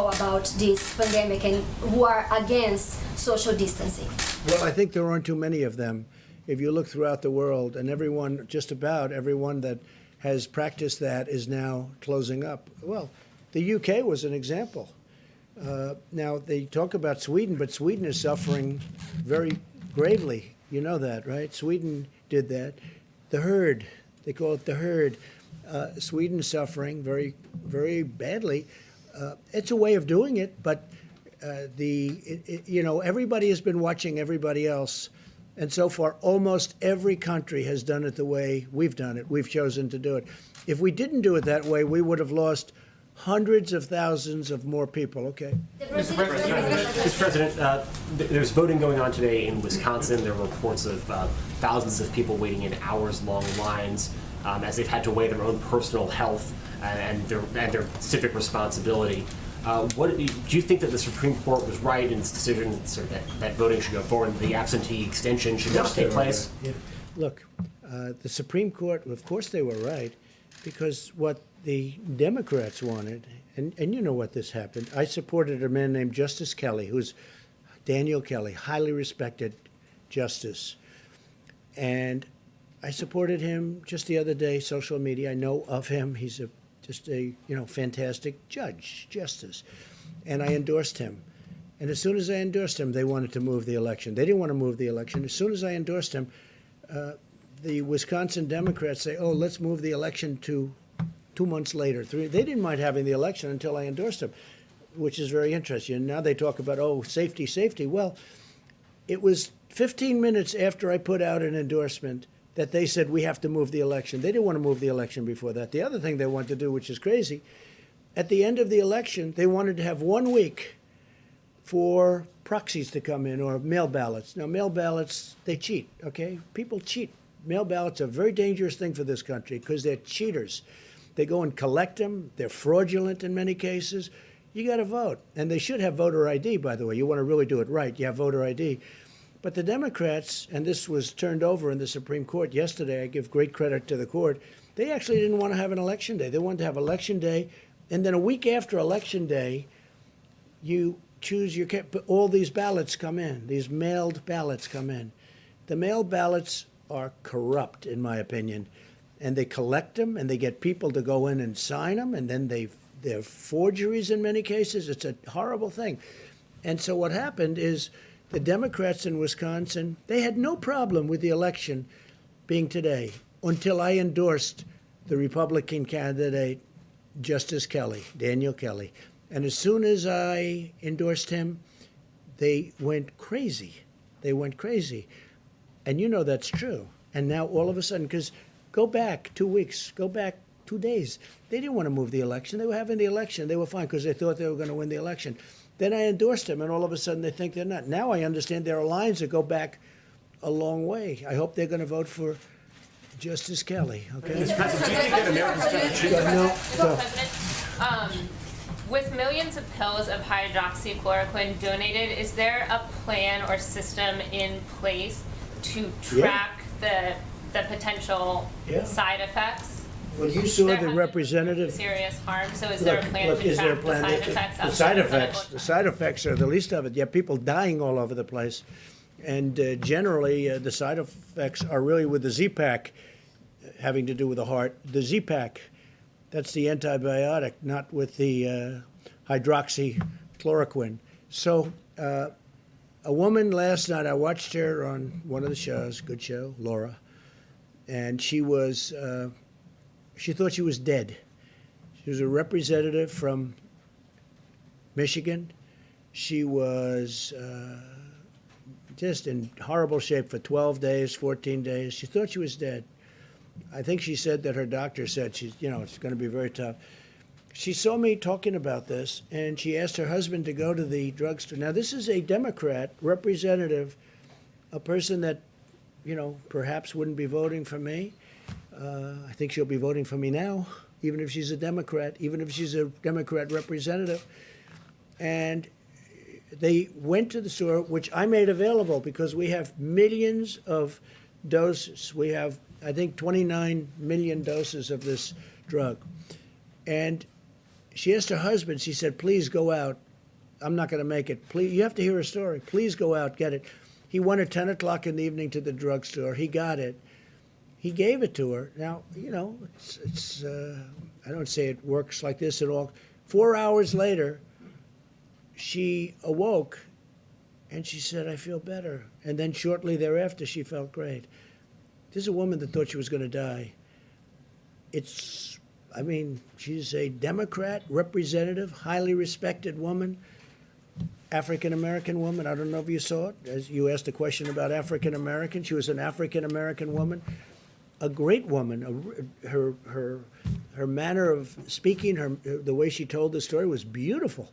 about this pandemic and who are against social distancing? Well, I think there aren't too many of them. If you look throughout the world, and everyone, just about everyone that has practiced that is now closing up. Well, the UK was an example. Now, they talk about Sweden, but Sweden is suffering very gravely. You know that, right? Sweden did that. The herd, they call it the herd. Sweden's suffering very, very badly. It's a way of doing it, but everybody has been watching everybody else. And so far, almost every country has done it the way we've done it. We've chosen to do it. If we didn't do it that way, we would have lost hundreds of thousands of more people. Okay. Mr. President, there's voting going on today in Wisconsin. There are reports of thousands of people waiting in hours-long lines as they've had to weigh their own personal health and their civic responsibility. Do you think that the Supreme Court was right in its decision that voting should go forward, the absentee extension should not take place? Yeah. Look, the Supreme Court, of course they were right, because what the Democrats wanted, and you know what this happened. I supported a man named Justice Kelly, who's Daniel Kelly, highly respected justice. And I supported him just the other day, social media. I know of him. He's just a fantastic justice. And I endorsed him. And as soon as I endorsed him, they wanted to move the election. They didn't want to move the election. As soon as I endorsed him, the Wisconsin Democrats say, oh, let's move the election to 2 months later. They didn't mind having the election until I endorsed him, which is very interesting. And now they talk about, oh, safety, safety. Well, it was 15 minutes after I put out an endorsement that they said we have to move the election. They didn't want to move the election before that. The other thing they wanted to do, which is crazy, at the end of the election, they wanted to have 1 week for proxies to come in or mail ballots. Now, mail ballots, they cheat, okay? People cheat. Mail ballots are a very dangerous thing for this country because they're cheaters. They go and collect them. They're fraudulent in many cases. You got to vote. And they should have voter ID, by the way. You want to really do it right, you have voter ID. But the Democrats, and this was turned over in the Supreme Court yesterday, I give great credit to the court, they actually didn't want to have an election day. They wanted to have election day, and then a week after election day, you choose all these ballots come in, these mailed ballots come in. The mail ballots are corrupt, in my opinion, and they collect them, and they get people to go in and sign them, and then they're forgeries in many cases. It's a horrible thing. And so what happened is, the Democrats in Wisconsin, they had no problem with the election being today until I endorsed the Republican candidate, Justice Kelly, Daniel Kelly. And as soon as I endorsed him, they went crazy. They went crazy. And you know that's true. And now all of a sudden, because go back 2 weeks, go back 2 days, they didn't want to move the election. They were having the election. They were fine because they thought they were going to win the election. Then I endorsed him, and all of a sudden they think they're not. Now I understand there are lines that go back a long way. I hope they're going to vote for Justice Kelly. Okay. Mr. President, do you think that Americans should choose? No. With millions of pills of hydroxychloroquine donated, is there a plan or system in place to track the potential side effects? Well, you saw There the have representative. been serious harm, so is there a plan to Is there a track plan? the side effects? The outside side of effects. clinical The side effects are the least of it. You have people dying all over the place, and generally the side effects are really with the Z-Pack, having to do with the heart. The Z-Pack, that's the antibiotic, not with the hydroxychloroquine. So a woman last night, I watched her on one of the shows, good show, Laura, and she was. She thought she was dead. She was a representative from Michigan. She was just in horrible shape for 12 days, 14 days. She thought she was dead. I think she said that her doctor said it's going to be very tough. She saw me talking about this, and she asked her husband to go to the drugstore. Now, this is a Democrat representative, a person that, perhaps wouldn't be voting for me. I think she'll be voting for me now, even if she's a Democrat, even if she's a Democrat representative. And they went to the store, which I made available because we have millions of doses. We have, I think, 29 million doses of this drug. And she asked her husband, she said, please go out. I'm not going to make it. Please, you have to hear her story. Please go out, get it. He went at 10 o'clock in the evening to the drugstore. He got it. He gave it to her. Now, you know, I don't say it works like this at all. 4 hours later, she awoke and she said, I feel better. And then shortly thereafter, she felt great. This is a woman that thought she was going to die. I mean, she's a Democrat representative, highly respected woman, African-American woman. I don't know if you saw it. As you asked a question about African-American, she was an African-American woman, a great woman. Her manner of speaking, the way she told the story was beautiful.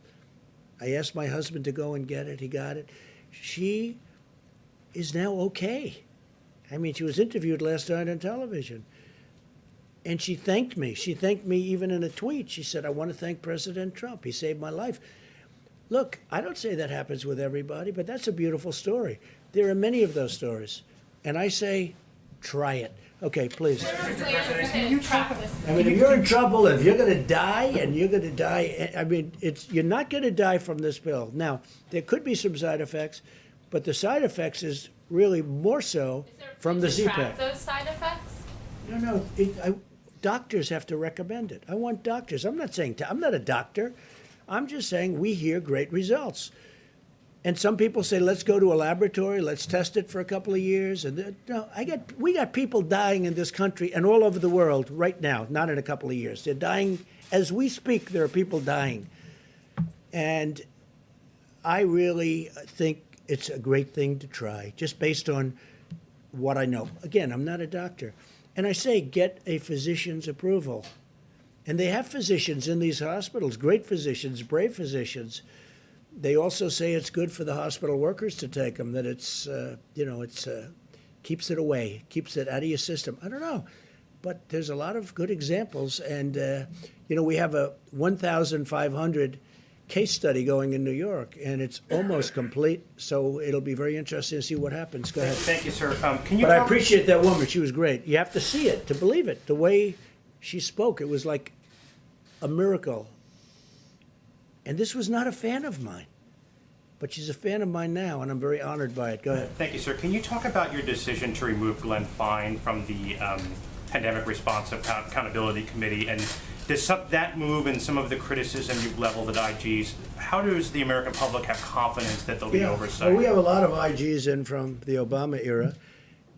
I asked my husband to go and get it. He got it. She is now okay. I mean, she was interviewed last night on television. And she thanked me. She thanked me even in a tweet. She said, I want to thank President Trump. He saved my life. Look, I don't say that happens with everybody, but that's a beautiful story. There are many of those stories. And I say, try it. Okay, please. I I mean, if you're in trouble, if you're going to die, and you're going to die, I mean, you're not going to die from this pill. Now, there could be some side effects, but the side effects is really more so from the Z-Pack. Those side effects? No, doctors have to recommend it. I want doctors. I'm not saying, I'm not a doctor. I'm just saying we hear great results. And some people say, let's go to a laboratory, let's test it for a couple of years. And no, we got people dying in this country and all over the world right now, not in a couple of years. They're dying as we speak. There are people dying. And I really think it's a great thing to try, just based on what I know. Again, I'm not a doctor. And I say, get a physician's approval. And they have physicians in these hospitals, great physicians, brave physicians. They also say it's good for the hospital workers to take them, that it's, keeps it away, keeps it out of your system. I don't know. But there's a lot of good examples. And, we have a 1,500 case study going in New York, and it's almost complete. So it'll be very interesting to see what happens. Go ahead. Thank you, sir. But I appreciate that woman. She was great. You have to see it to believe it. The way she spoke, it was like a miracle. And this was not a fan of mine, but she's a fan of mine now, and I'm very honored by it. Go ahead. Thank you, sir. Can you talk about your decision to remove Glenn Fine from the Pandemic Response Accountability Committee? And does that move and some of the criticism you've leveled at IGs, how does the American public have confidence that there'll be oversight? Well, we have a lot of IGs in from the Obama era,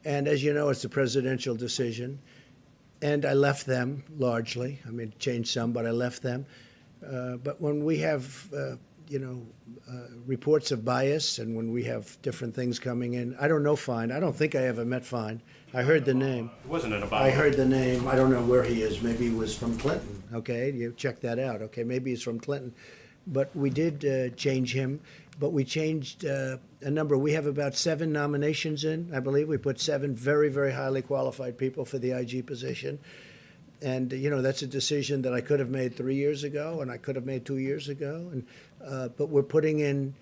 and as you know, it's a presidential decision. And I left them largely. I mean, changed some, but I left them. But when we have, reports of bias, and when we have different things coming in, I don't know Fine. I don't think I ever met Fine. I heard the name. It wasn't an Obama. I heard the name. I don't know where he is. Maybe he was from Clinton. Okay, you check that out. Okay, maybe he's from Clinton. But we did change him. But we changed a number. We have about 7 nominations in, I believe. We put 7 very, very highly qualified people for the IG position. And, that's a decision that I could have made 3 years ago, and I could have made 2 years ago. And but we're putting in,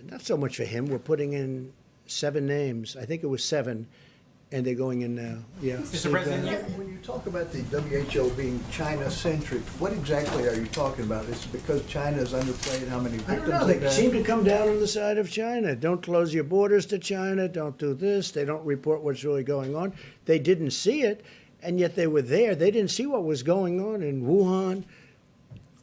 not so much for him, we're putting in 7 names. I think it was 7, and they're going in now. Yeah. Mr. President, when you talk about the WHO being China-centric, what exactly are you talking about? Is it because China is underplayed how many I victims don't know. they've They had? seem to come down on the side of China. Don't close your borders to China. Don't do this. They don't report what's really going on. They didn't see it, and yet they were there. They didn't see what was going on in Wuhan.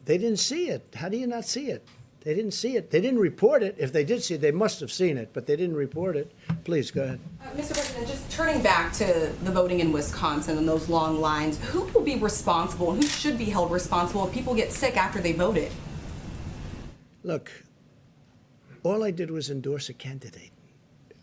They didn't see it. How do you not see it? They didn't see it. They didn't report it. If they did see it, they must have seen it, but they didn't report it. Please, go ahead. Mr. President, just turning back to the voting in Wisconsin and those long lines, who will be responsible and who should be held responsible if people get sick after they voted? Look, all I did was endorse a candidate.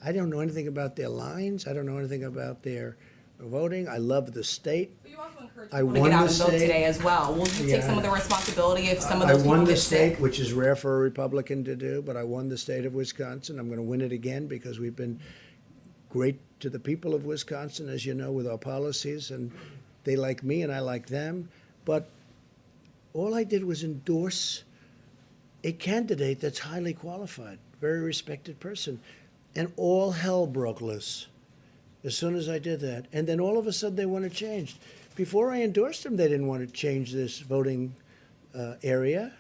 I don't know anything about their lines. I don't know anything about their voting. I love the state. But you also encouraged I people to won get out the and vote state. today as well. Will you take some of the responsibility if some of those I people won the get state, sick? which is rare for a Republican to do, but I won the state of Wisconsin. I'm going to win it again because we've been great to the people of Wisconsin, as you know, with our policies, and they like me and I like them. But all I did was endorse a candidate that's highly qualified, very respected person. And all hell broke loose as soon as I did that. And then all of a sudden they want to change. Before I endorsed them, they didn't want to change this voting area.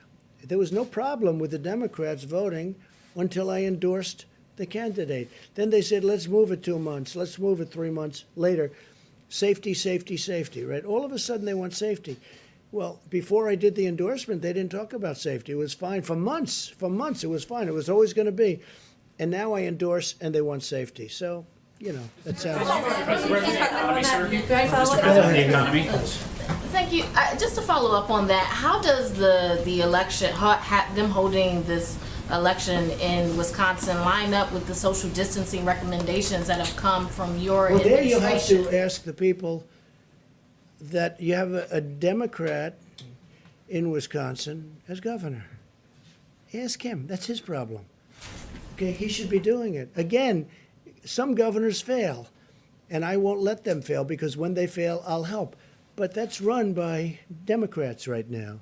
There was no problem with the Democrats voting until I endorsed the candidate. Then they said, let's move it 2 months. Let's move it 3 months later. Safety, safety, safety, right? All of a sudden they want safety. Well, before I did the endorsement, they didn't talk about safety. It was fine for months. For months, it was fine. It was always going to be. And now I endorse, and they want safety. So, you know, that sounds. Thank you. Just to follow up on that, how does the election, them holding this election in Wisconsin line up with the social distancing recommendations that have come from your Well, there you administration? have to ask the people that you have a Democrat in Wisconsin as governor. Ask him. That's his problem. Okay, he should be doing it. Again, some governors fail, and I won't let them fail because when they fail, I'll help. But that's run by Democrats right now.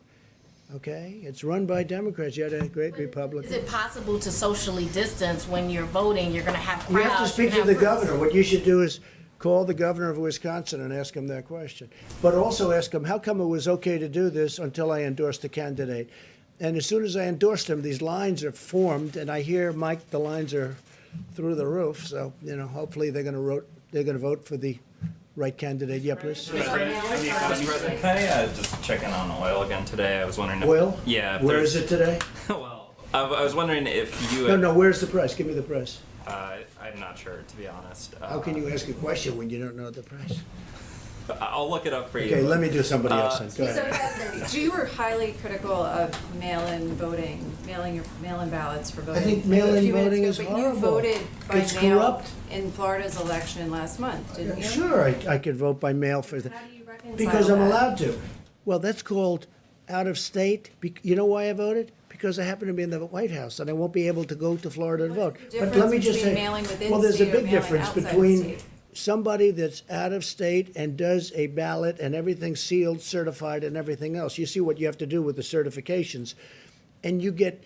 Okay? It's run by Democrats. You had a great Republican. Is it possible to socially distance when you're voting? You're going to have You crowds. have to speak to the governor. What you should do is call the governor of Wisconsin and ask him that question. But also ask him, how come it was okay to do this until I endorsed the candidate? And as soon as I endorsed him, these lines are formed, and I hear, Mike, the lines are through the roof. So, you know, hopefully they're going to vote for the right candidate. Yeah, please. Mr. President, can I just check in on oil again today? I was wondering if... Oil? Yeah. if Where there's- is it today? Well, I was wondering if you... No, where's the price? Give me the price. I'm not sure, to be honest. How can you ask a question when you don't know the price? I'll look it up for you. Okay, let me do somebody else then. Go ahead. You were highly critical of mail-in voting, mail-in ballots for voting. I think a mail-in few minutes voting ago, is but horrible. you voted by It's mail corrupt. in Florida's election last month, didn't you? Sure, I could vote by mail for the... How do you reconcile Because I'm that? allowed to. Well, that's called out of state. You know why I voted? Because I happen to be in the White House and I won't be able to go to Florida to vote. the But let me difference just between say, mailing within well, there's a state or big mailing difference outside the between state? somebody that's out of state and does a ballot and everything sealed, certified, and everything else. You see what you have to do with the certifications. And you get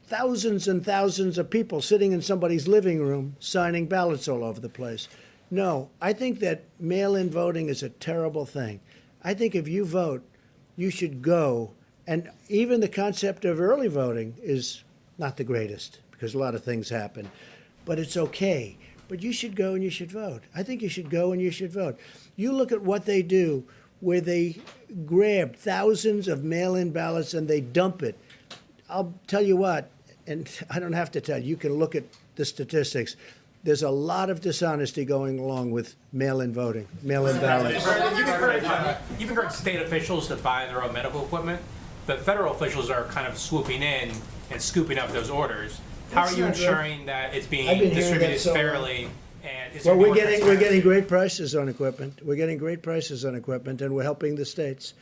thousands and thousands of people sitting in somebody's living room signing ballots all over the place. No, I think that mail-in voting is a terrible thing. I think if you vote, you should go. And even the concept of early voting is not the greatest because a lot of things happen. But it's okay. But you should go and you should vote. I think you should go and you should vote. You look at what they do, where they grab thousands of mail-in ballots and they dump it. I'll tell you what, and I don't have to tell you, you can look at the statistics. There's a lot of dishonesty going along with mail-in voting, mail-in ballots. You've encouraged state officials to buy their own medical equipment, but federal officials are kind of swooping in and scooping up those orders. How That's are you not right. ensuring that it's I've being been hearing that distributed so long. fairly? And is Well, there we're more getting transparency? great prices on equipment. We're getting great prices on equipment, and we're helping the states.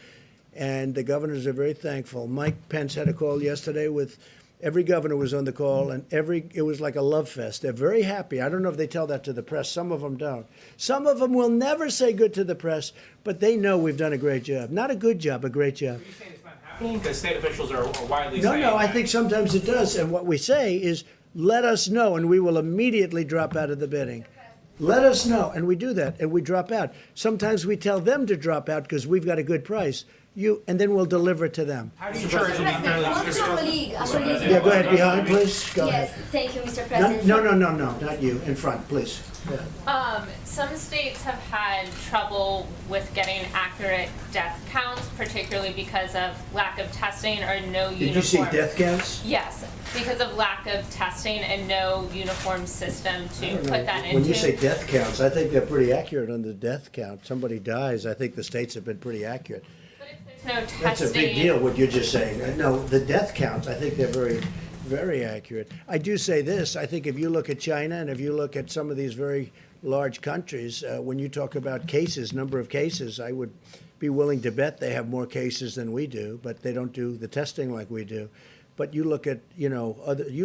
And the governors are very thankful. Mike Pence had a call yesterday with every governor was on the call, and it was like a love fest. They're very happy. I don't know if they tell that to the press. Some of them don't. Some of them will never say good to the press, but they know we've done a great job. Not a good job, a great job. Because state officials are widely No, saying no, I that. think sometimes it does. And what we say is, let us know, and we will immediately drop out of the bidding. Let us know, and we do that, and we drop out. Sometimes we tell them to drop out because we've got a good price. And then we'll deliver it to them. How do you ensure it's being fairly distributed? Yeah, go ahead, behind, please. Go Yes, ahead. thank you, Mr. President. No, not you. In front, please. Some states have had trouble with getting accurate death counts, particularly because of lack of testing or no uniform. Did you see death counts? Yes, because of lack of testing and no uniform system to put that into. When you say death counts, I think they're pretty accurate on the death count. Somebody dies, I think the states have been pretty accurate. No testing. That's a big deal, what you're just saying. No, the death counts, I think they're very, very accurate. I do say this, I think if you look at China and if you look at some of these very large countries, when you talk about cases, number of cases, I would be willing to bet they have more cases than we do, but they don't do the testing like we do. But you look at, you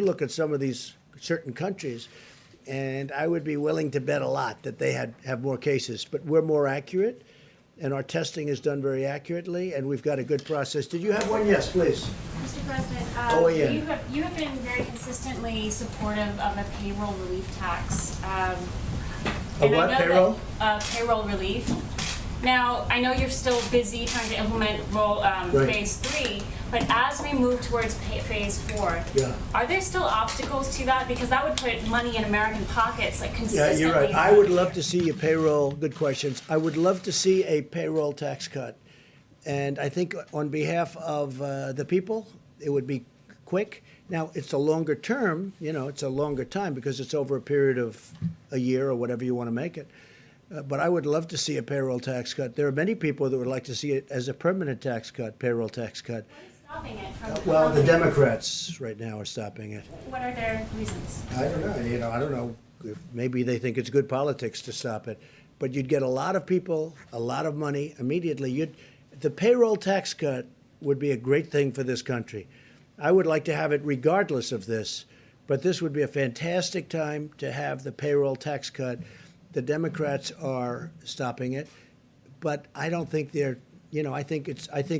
look at some of these certain countries, and I would be willing to bet a lot that they have more cases. But we're more accurate. and our testing is done very accurately, and we've got a good process. Did you have one? Yes, please. Mr. President, Oh, yeah. you have been very consistently supportive of a payroll relief tax. A what, payroll? Payroll relief. Now, I know you're still busy trying to implement phase 3, but as we move towards phase 4, are there still obstacles to that? Because that would put money in American pockets, like consistently. Yeah, you're right. I would love to see a payroll, good questions. I would love to see a payroll tax cut. And I think on behalf of the people, it would be quick. Now, it's a longer term, it's a longer time because it's over a period of a year or whatever you want to make it. But I would love to see a payroll tax cut. There are many people that would like to see it as a permanent tax cut, payroll tax cut. Stopping it from Well, the Democrats right now are stopping it. What are their reasons? I don't know. I don't know. Maybe they think it's good politics to stop it. But you'd get a lot of people, a lot of money immediately. The payroll tax cut would be a great thing for this country. I would like to have it regardless of this. But this would be a fantastic time to have the payroll tax cut. The Democrats are stopping it, but I don't think they're. I think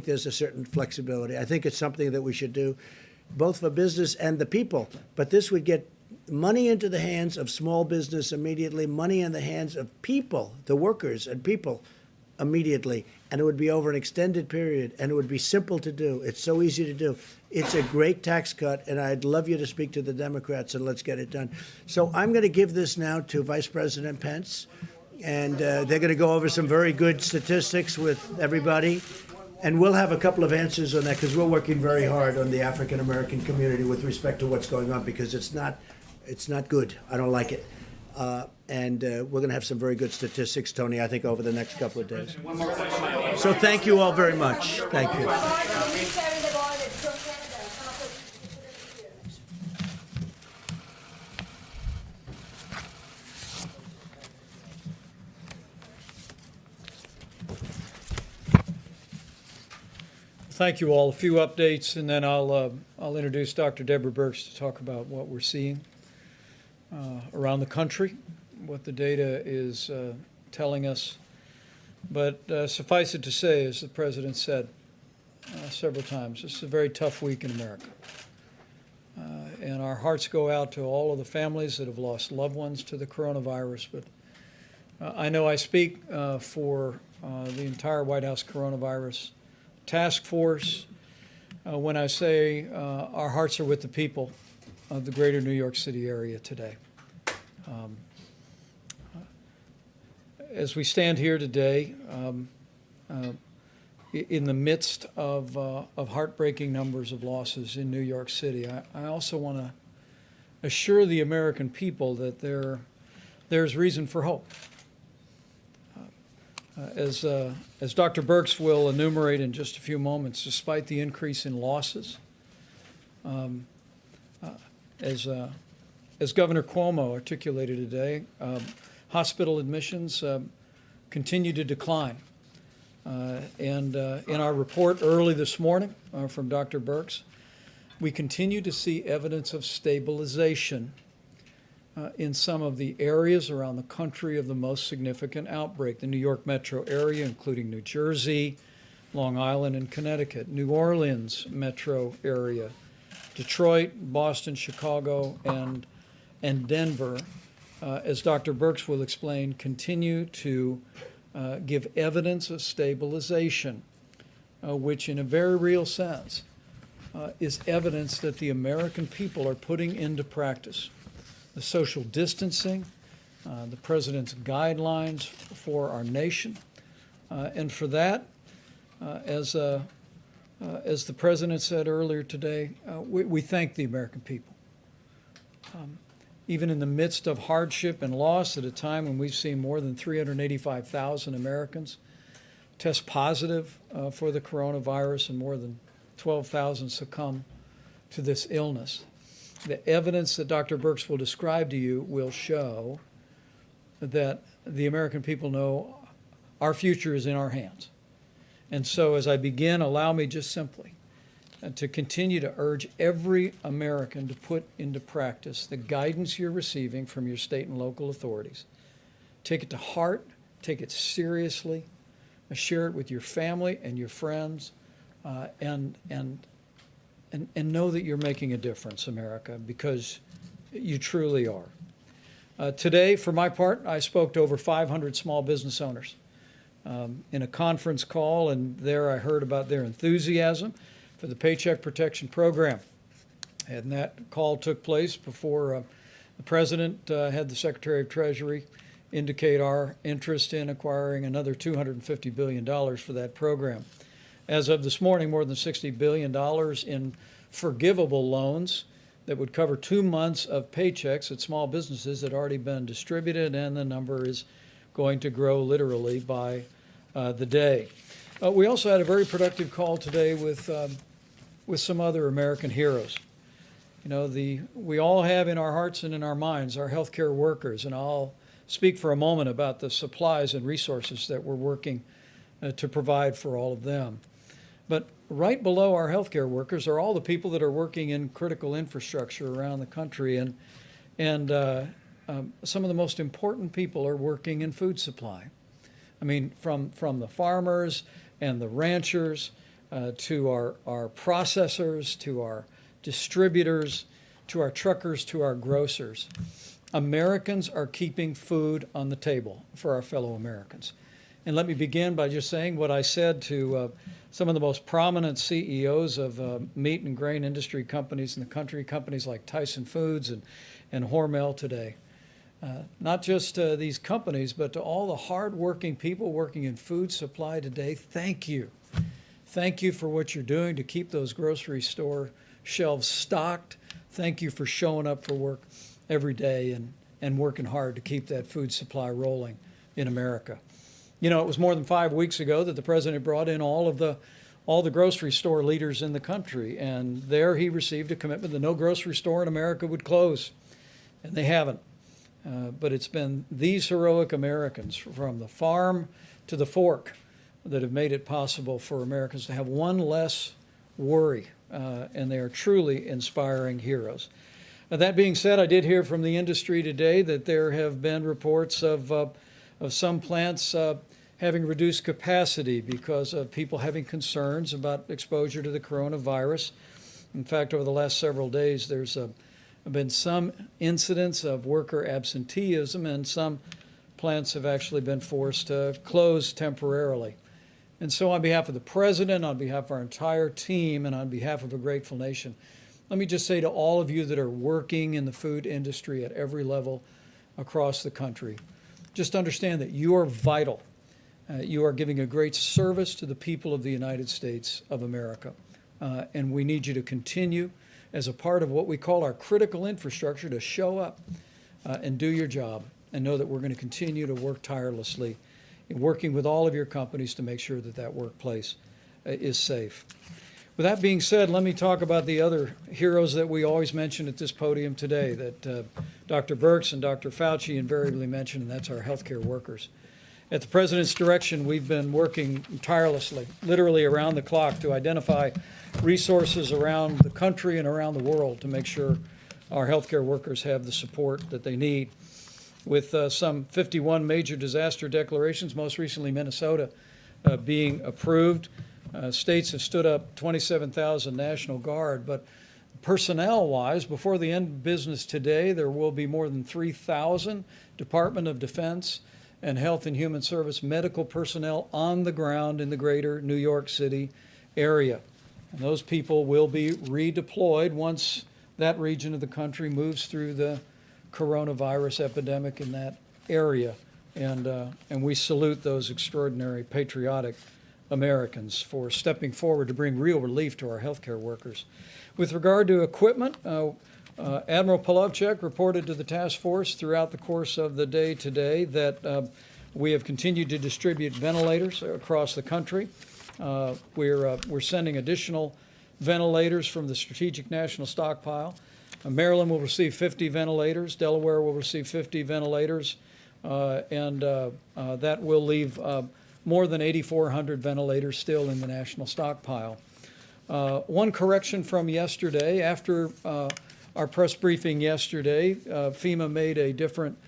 there's a certain flexibility. I think it's something that we should do, both for business and the people. But this would get money into the hands of small business immediately, money in the hands of people, the workers and people, immediately, and it would be over an extended period, and it would be simple to do. It's so easy to do. It's a great tax cut, and I'd love you to speak to the Democrats and let's get it done. So I'm going to give this now to Vice President Pence, and they're going to go over some very good statistics with everybody, and we'll have a couple of answers on that because we're working very hard on the African American community with respect to what's going on because it's not good. I don't like it. And we're going to have some very good statistics, Tony, I think, over the next couple of days. So thank you all very much. Thank you. Thank you all. A few updates, and then I'll introduce Dr. Deborah Birx to talk about what we're seeing around the country, what the data is telling us. But suffice it to say, as the President said several times, this is a very tough week in America. And our hearts go out to all of the families that have lost loved ones to the coronavirus. But I know I speak for the entire White House coronavirus task force when I say our hearts are with the people of the greater New York City area today. As we stand here today, in the midst of heartbreaking numbers of losses in New York City, I also want to assure the American people that there's reason for hope. As Dr. Birx will enumerate in just a few moments, despite the increase in losses, as Governor Cuomo articulated today, hospital admissions continue to decline. And in our report early this morning from Dr. Birx, we continue to see evidence of stabilization in some of the areas around the country of the most significant outbreak. The New York metro area, including New Jersey, Long Island, and Connecticut. New Orleans metro area, Detroit, Boston, Chicago, and Denver, as Dr. Birx will explain, continue to give evidence of stabilization, which in a very real sense is evidence that the American people are putting into practice the social distancing, the President's guidelines for our nation. And for that, as the President said earlier today, we thank the American people. Even in the midst of hardship and loss at a time when we've seen more than 385,000 Americans test positive for the coronavirus and more than 12,000 succumb to this illness. The evidence that Dr. Birx will describe to you will show that the American people know our future is in our hands. And so as I begin, allow me just simply to continue to urge every American to put into practice the guidance you're receiving from your state and local authorities. Take it to heart, take it seriously, share it with your family and your friends, and know that you're making a difference, America, because you truly are. Today, for my part, I spoke to over 500 small business owners in a conference call, and there I heard about their enthusiasm for the Paycheck Protection Program. And that call took place before the President had the Secretary of Treasury indicate our interest in acquiring another $250 billion for that program. As of this morning, more than $60 billion in forgivable loans that would cover 2 months of paychecks at small businesses had already been distributed, and the number is going to grow literally by the day. We also had a very productive call today with some other American heroes. You know, we all have in our hearts and in our minds our healthcare workers, and I'll speak for a moment about the supplies and resources that we're working to provide for all of them. But right below our healthcare workers are all the people that are working in critical infrastructure around the country, and some of the most important people are working in food supply. I mean, from the farmers and the ranchers to our processors, to our distributors, to our truckers, to our grocers. Americans are keeping food on the table for our fellow Americans. And let me begin by just saying what I said to some of the most prominent CEOs of meat and grain industry companies in the country, companies like Tyson Foods and Hormel today. Not just these companies, but to all the hardworking people working in food supply today, thank you. Thank you for what you're doing to keep those grocery store shelves stocked. Thank you for showing up for work every day and working hard to keep that food supply rolling in America. You know, it was more than 5 weeks ago that the president brought in all the grocery store leaders in the country, and there he received a commitment that no grocery store in America would close, and they haven't. But it's been these heroic Americans, from the farm to the fork, that have made it possible for Americans to have one less worry, and they are truly inspiring heroes. Now, that being said, I did hear from the industry today that there have been reports of some plants having reduced capacity because of people having concerns about exposure to the coronavirus. In fact, over the last several days, there's been some incidents of worker absenteeism, and some plants have actually been forced to close temporarily. And so on behalf of the president, on behalf of our entire team, and on behalf of a grateful nation, let me just say to all of you that are working in the food industry at every level across the country, just understand that you are vital. You are giving a great service to the people of the United States of America. And we need you to continue as a part of what we call our critical infrastructure to show up and do your job, and know that we're going to continue to work tirelessly in working with all of your companies to make sure that that workplace is safe. With that being said, let me talk about the other heroes that we always mention at this podium today, that Dr. Birx and Dr. Fauci invariably mention, and that's our healthcare workers. At the President's direction, we've been working tirelessly, literally around the clock, to identify resources around the country and around the world to make sure our healthcare workers have the support that they need. With some 51 major disaster declarations, most recently Minnesota being approved, states have stood up 27,000 National Guard, but personnel-wise, before the end of business today, there will be more than 3,000 Department of Defense and Health and Human Service medical personnel on the ground in the greater New York City area. And those people will be redeployed once that region of the country moves through the coronavirus epidemic in that area. And we salute those extraordinary patriotic Americans for stepping forward to bring real relief to our healthcare workers. With regard to equipment, Admiral Polovchek reported to the task force throughout the course of the day today that we have continued to distribute ventilators across the country. We're sending additional ventilators from the Strategic National Stockpile. Maryland will receive 50 ventilators. Delaware will receive 50 ventilators. And that will leave more than 8,400 ventilators still in the national stockpile. One correction from yesterday. After our press briefing yesterday, FEMA made a different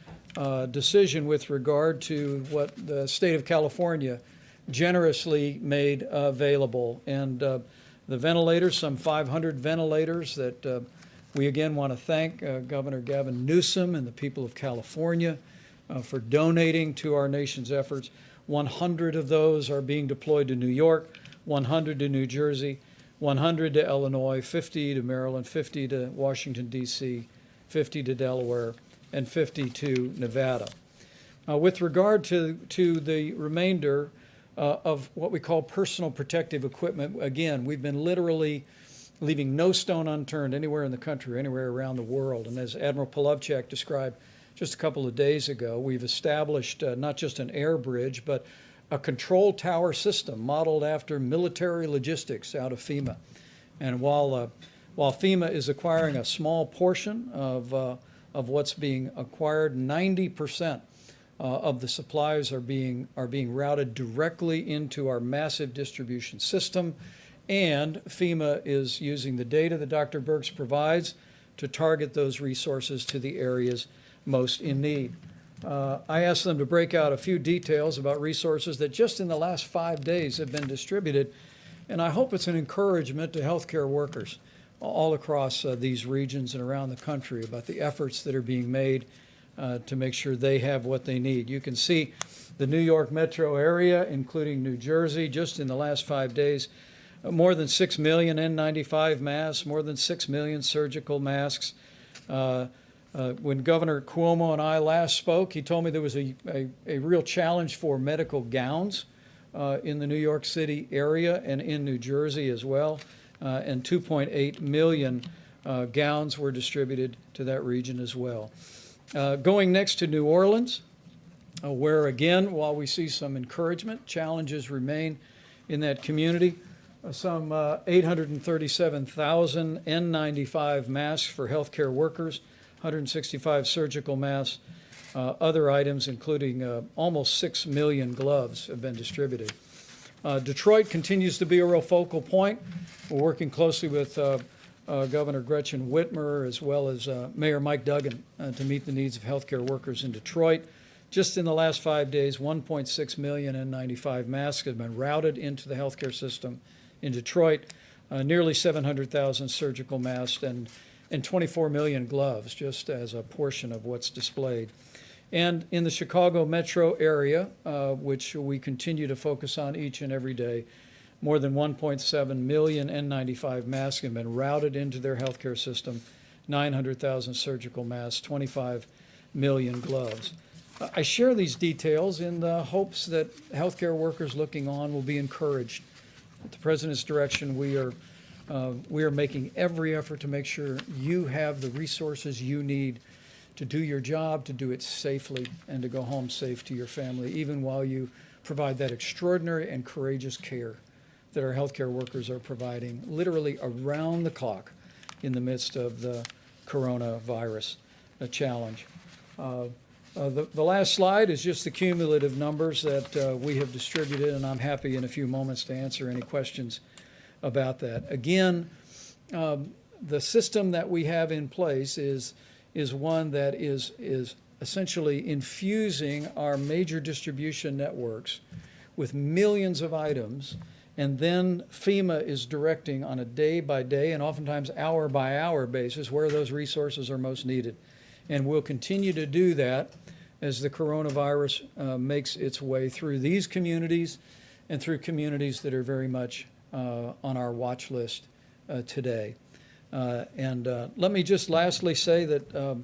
decision with regard to what the state of California generously made available. And the ventilators, some 500 ventilators that we again want to thank Governor Gavin Newsom and the people of California for donating to our nation's efforts. 100 of those are being deployed to New York, 100 to New Jersey, 100 to Illinois, 50 to Maryland, 50 to Washington, D.C., 50 to Delaware, and 50 to Nevada. With regard to the remainder of what we call personal protective equipment, again, we've been literally leaving no stone unturned anywhere in the country, anywhere around the world. And as Admiral Polovchak described just a couple of days ago, we've established not just an air bridge, but a control tower system modeled after military logistics out of FEMA. And while FEMA is acquiring a small portion of what's being acquired, 90% of the supplies are being routed directly into our massive distribution system. And FEMA is using the data that Dr. Birx provides to target those resources to the areas most in need. I asked them to break out a few details about resources that just in the last 5 days have been distributed, and I hope it's an encouragement to healthcare workers all across these regions and around the country about the efforts that are being made to make sure they have what they need. You can see the New York metro area, including New Jersey, just in the last 5 days, more than 6 million N95 masks, more than 6 million surgical masks. When Governor Cuomo and I last spoke, he told me there was a real challenge for medical gowns in the New York City area and in New Jersey as well. And 2.8 million gowns were distributed to that region as well. Going next to New Orleans, where again, while we see some encouragement, challenges remain in that community. Some 837,000 N95 masks for healthcare workers, 165 surgical masks, other items including almost 6 million gloves have been distributed. Detroit continues to be a real focal point. We're working closely with Governor Gretchen Whitmer as well as Mayor Mike Duggan to meet the needs of healthcare workers in Detroit. Just in the last 5 days, 1.6 million N95 masks have been routed into the healthcare system in Detroit, nearly 700,000 surgical masks, and 24 million gloves, just as a portion of what's displayed. And in the Chicago metro area, which we continue to focus on each and every day, more than 1.7 million N95 masks have been routed into their healthcare system, 900,000 surgical masks, 25 million gloves. I share these details in the hopes that healthcare workers looking on will be encouraged. At the President's direction, we are making every effort to make sure you have the resources you need to do your job, to do it safely, and to go home safe to your family, even while you provide that extraordinary and courageous care that our healthcare workers are providing literally around the clock in the midst of the coronavirus challenge. The last slide is just the cumulative numbers that we have distributed, and I'm happy in a few moments to answer any questions about that. Again, the system that we have in place is one that is essentially infusing our major distribution networks with millions of items, and then FEMA is directing on a day-by-day and oftentimes hour-by-hour basis where those resources are most needed. And we'll continue to do that as the coronavirus makes its way through these communities and through communities that are very much on our watch list today. And let me just lastly say that,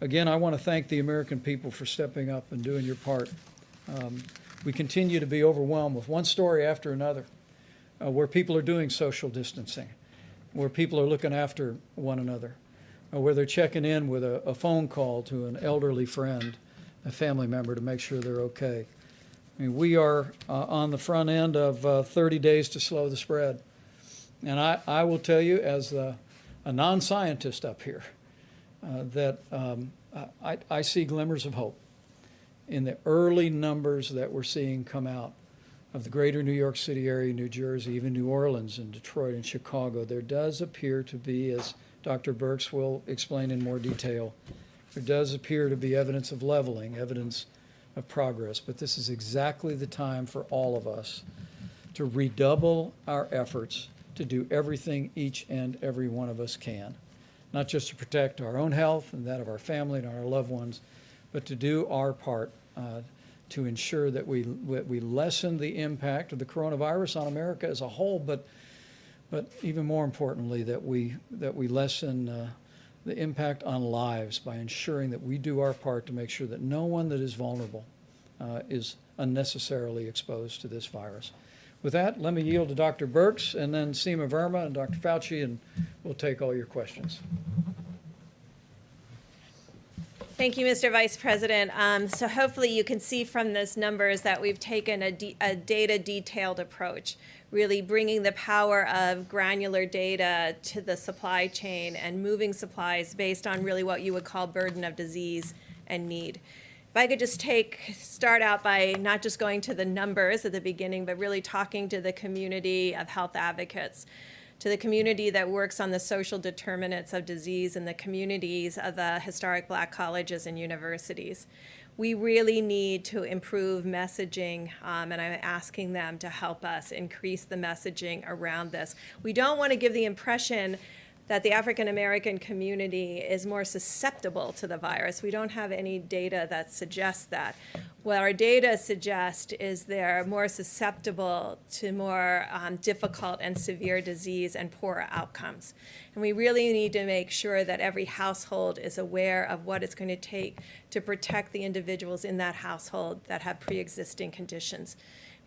again, I want to thank the American people for stepping up and doing your part. We continue to be overwhelmed with one story after another where people are doing social distancing, where people are looking after one another, where they're checking in with a phone call to an elderly friend, a family member, to make sure they're okay. I mean, we are on the front end of 30 days to slow the spread. And I will tell you, as a non-scientist up here, that I see glimmers of hope in the early numbers that we're seeing come out of the greater New York City area, New Jersey, even New Orleans and Detroit and Chicago. There does appear to be, as Dr. Birx will explain in more detail, there does appear to be evidence of leveling, evidence of progress, but this is exactly the time for all of us to redouble our efforts to do everything each and every one of us can, not just to protect our own health and that of our family and our loved ones, but to do our part to ensure that we lessen the impact of the coronavirus on America as a whole, but even more importantly, that we lessen the impact on lives by ensuring that we do our part to make sure that no one that is vulnerable is unnecessarily exposed to this virus. With that, let me yield to Dr. Birx and then Seema Verma and Dr. Fauci, and we'll take all your questions. Thank you, Mr. Vice President. So hopefully you can see from those numbers that we've taken a data-detailed approach, really bringing the power of granular data to the supply chain and moving supplies based on really what you would call burden of disease and need. If I could just start out by not just going to the numbers at the beginning, but really talking to the community of health advocates, to the community that works on the social determinants of disease and the communities of the historic Black colleges and universities. We really need to improve messaging, and I'm asking them to help us increase the messaging around this. We don't want to give the impression that the African American community is more susceptible to the virus. We don't have any data that suggests that. What our data suggest is they're more susceptible to more difficult and severe disease and poorer outcomes. And we really need to make sure that every household is aware of what it's going to take to protect the individuals in that household that have pre-existing conditions.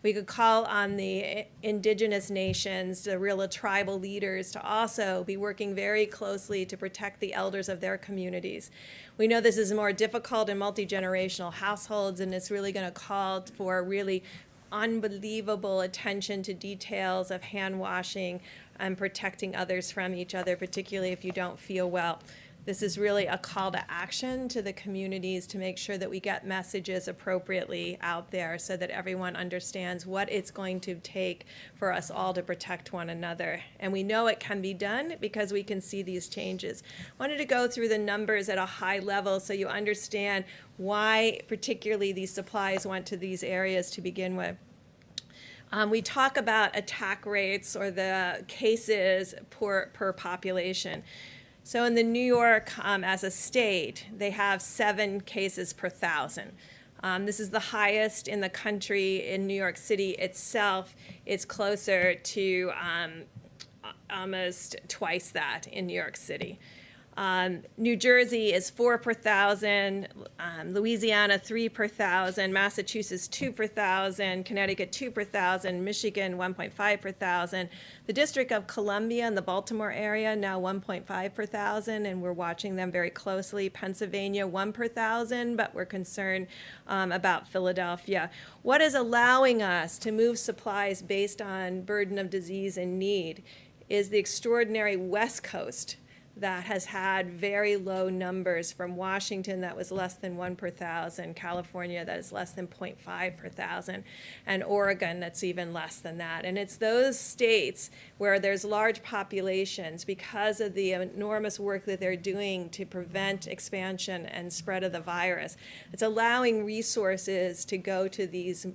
We could call on the indigenous nations, the real tribal leaders, to also be working very closely to protect the elders of their communities. We know this is more difficult in multi-generational households, and it's really going to call for really unbelievable attention to details of hand washing and protecting others from each other, particularly if you don't feel well. This is really a call to action to the communities to make sure that we get messages appropriately out there so that everyone understands what it's going to take for us all to protect one another. And we know it can be done because we can see these changes. I wanted to go through the numbers at a high level so you understand why particularly these supplies went to these areas to begin with. We talk about attack rates or the cases per population. So in the New York, as a state, they have 7 cases per 1,000. This is the highest in the country. In New York City itself, it's closer to almost twice that in New York City. New Jersey is 4 per 1,000, Louisiana 3 per 1,000, Massachusetts 2 per 1,000, Connecticut 2 per 1,000, Michigan 1.5 per 1,000. The District of Columbia and the Baltimore area now 1.5 per 1,000, and we're watching them very closely. Pennsylvania 1 per 1,000, but we're concerned about Philadelphia. What is allowing us to move supplies based on burden of disease and need is the extraordinary West Coast that has had very low numbers, from Washington that was less than 1 per 1,000, California that is less than 0.5 per 1,000, and Oregon that's even less than that. And it's those states where there's large populations, because of the enormous work that they're doing to prevent expansion and spread of the virus, it's allowing resources to go to these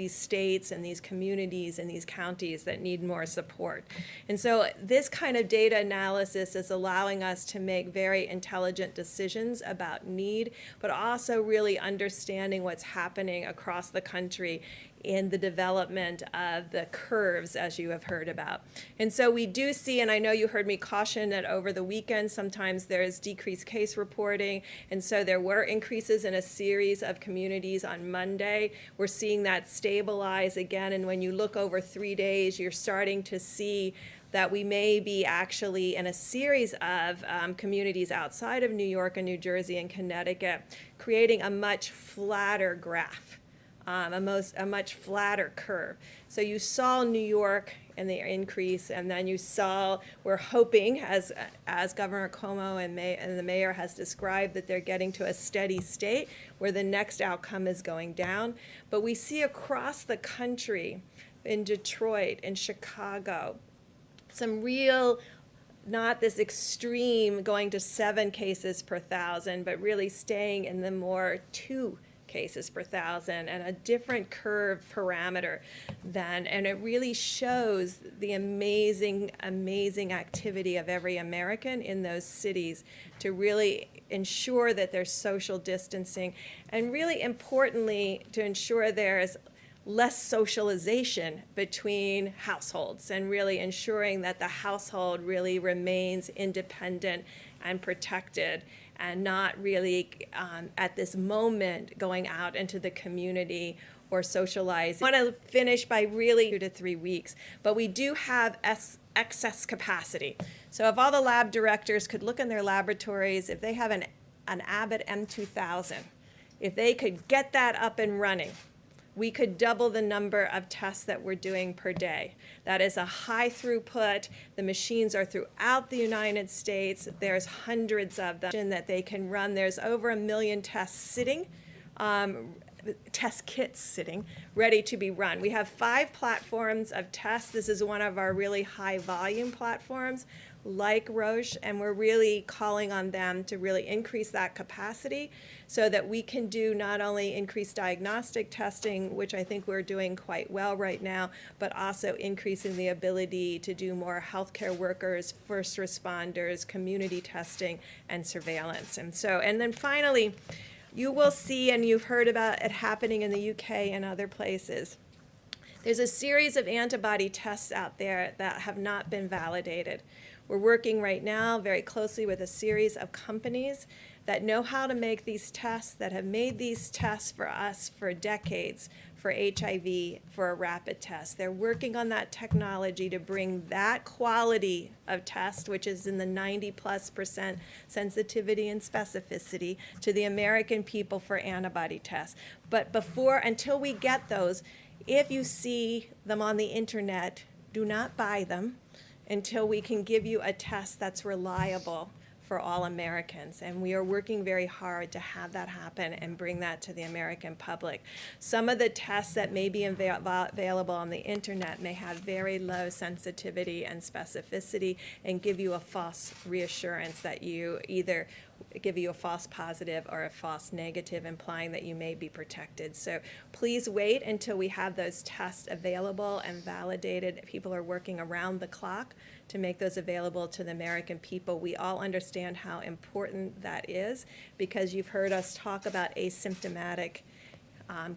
states and these communities and these counties that need more support. And so this kind of data analysis is allowing us to make very intelligent decisions about need, but also really understanding what's happening across the country in the development of the curves, as you have heard about. And so we do see, and I know you heard me caution that over the weekend, sometimes there's decreased case reporting, and so there were increases in a series of communities on Monday. We're seeing that stabilize again, and when you look over 3 days, you're starting to see that we may be actually in a series of communities outside of New York and New Jersey and Connecticut, creating a much flatter graph. A much flatter curve. So you saw New York and the increase, and then you saw, we're hoping, as Governor Cuomo and the mayor has described, that they're getting to a steady state where the next outcome is going down. But we see across the country, in Detroit, in Chicago, some real, not this extreme going to 7 cases per 1,000, but really staying in the more 2 cases per thousand and a different curve parameter than, and it really shows the amazing, amazing activity of every American in those cities to really ensure that there's social distancing, and really importantly, to ensure there's less socialization between households, and really ensuring that the household really remains independent and protected, and not really at this moment going out into the community or socializing. I want to finish by really 2 to 3 weeks, but we do have excess capacity. So if all the lab directors could look in their laboratories, if they have an Abbott M2000, if they could get that up and running, we could double the number of tests that we're doing per day. That is a high throughput. The machines are throughout the United States. There's hundreds of them that they can run. There's over 1 million tests sitting, test kits sitting, ready to be run. We have 5 platforms of tests. This is one of our really high volume platforms, like Roche, and we're really calling on them to really increase that capacity so that we can do not only increased diagnostic testing, which I think we're doing quite well right now, but also increasing the ability to do more healthcare workers, first responders, community testing, and surveillance. And then finally, you will see, and you've heard about it happening in the UK and other places, there's a series of antibody tests out there that have not been validated. We're working right now very closely with a series of companies that know how to make these tests, that have made these tests for us for decades, for HIV, for a rapid test. They're working on that technology to bring that quality of test, which is in the 90+% sensitivity and specificity, to the American people for antibody tests. But until we get those, if you see them on the internet, do not buy them until we can give you a test that's reliable for all Americans. And we are working very hard to have that happen and bring that to the American public. Some of the tests that may be available on the internet may have very low sensitivity and specificity and give you a false reassurance that you either give you a false positive or a false negative, implying that you may be protected. So please wait until we have those tests available and validated. People are working around the clock to make those available to the American people. We all understand how important that is, because you've heard us talk about asymptomatic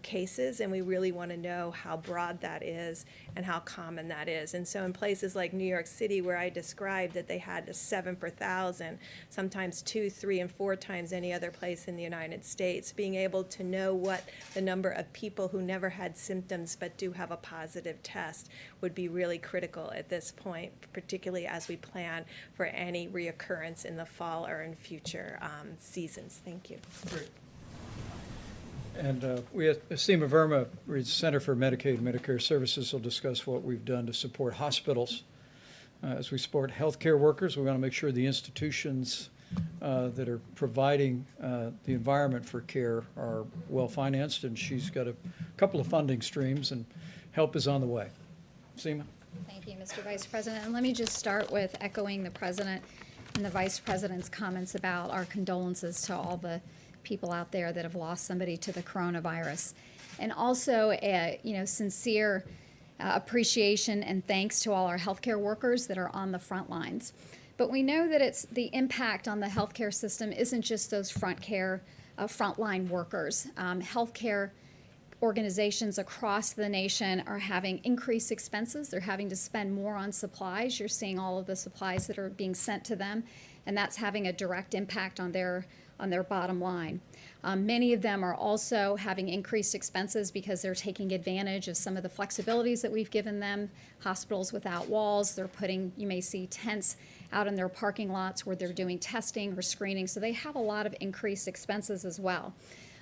cases, and we really want to know how broad that is and how common that is. And so in places like New York City, where I described that they had 7 per thousand, sometimes 2, 3, and 4 times any other place in the United States, being able to know what the number of people who never had symptoms but do have a positive test would be really critical at this point, particularly as we plan for any reoccurrence in the fall or in future seasons. Thank you. And we have Seema Verma, Center for Medicaid and Medicare Services, will discuss what we've done to support hospitals. As we support healthcare workers, we want to make sure the institutions that are providing the environment for care are well-financed, and she's got a couple of funding streams, and help is on the way. Seema? Thank you, Mr. Vice President. And let me just start with echoing the President and the Vice President's comments about our condolences to all the people out there that have lost somebody to the coronavirus. And also, sincere appreciation and thanks to all our healthcare workers that are on the front lines. But we know that it's the impact on the healthcare system isn't just those frontline workers. Healthcare organizations across the nation are having increased expenses. They're having to spend more on supplies. You're seeing all of the supplies that are being sent to them, and that's having a direct impact on their bottom line. Many of them are also having increased expenses because they're taking advantage of some of the flexibilities that we've given them. Hospitals without walls, they're putting, you may see tents out in their parking lots where they're doing testing or screening, so they have a lot of increased expenses as well.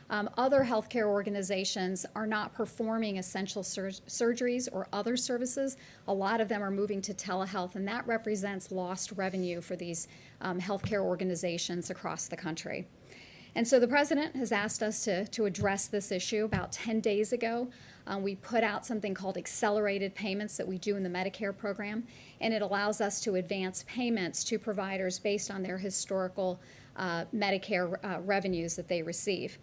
Other healthcare organizations are not performing essential surgeries or other services. A lot of them are moving to telehealth, and that represents lost revenue for these healthcare organizations across the country. And so the President has asked us to address this issue. About 10 days ago, we put out something called accelerated payments that we do in the Medicare program, and it allows us to advance payments to providers based on their historical Medicare revenues that they receive.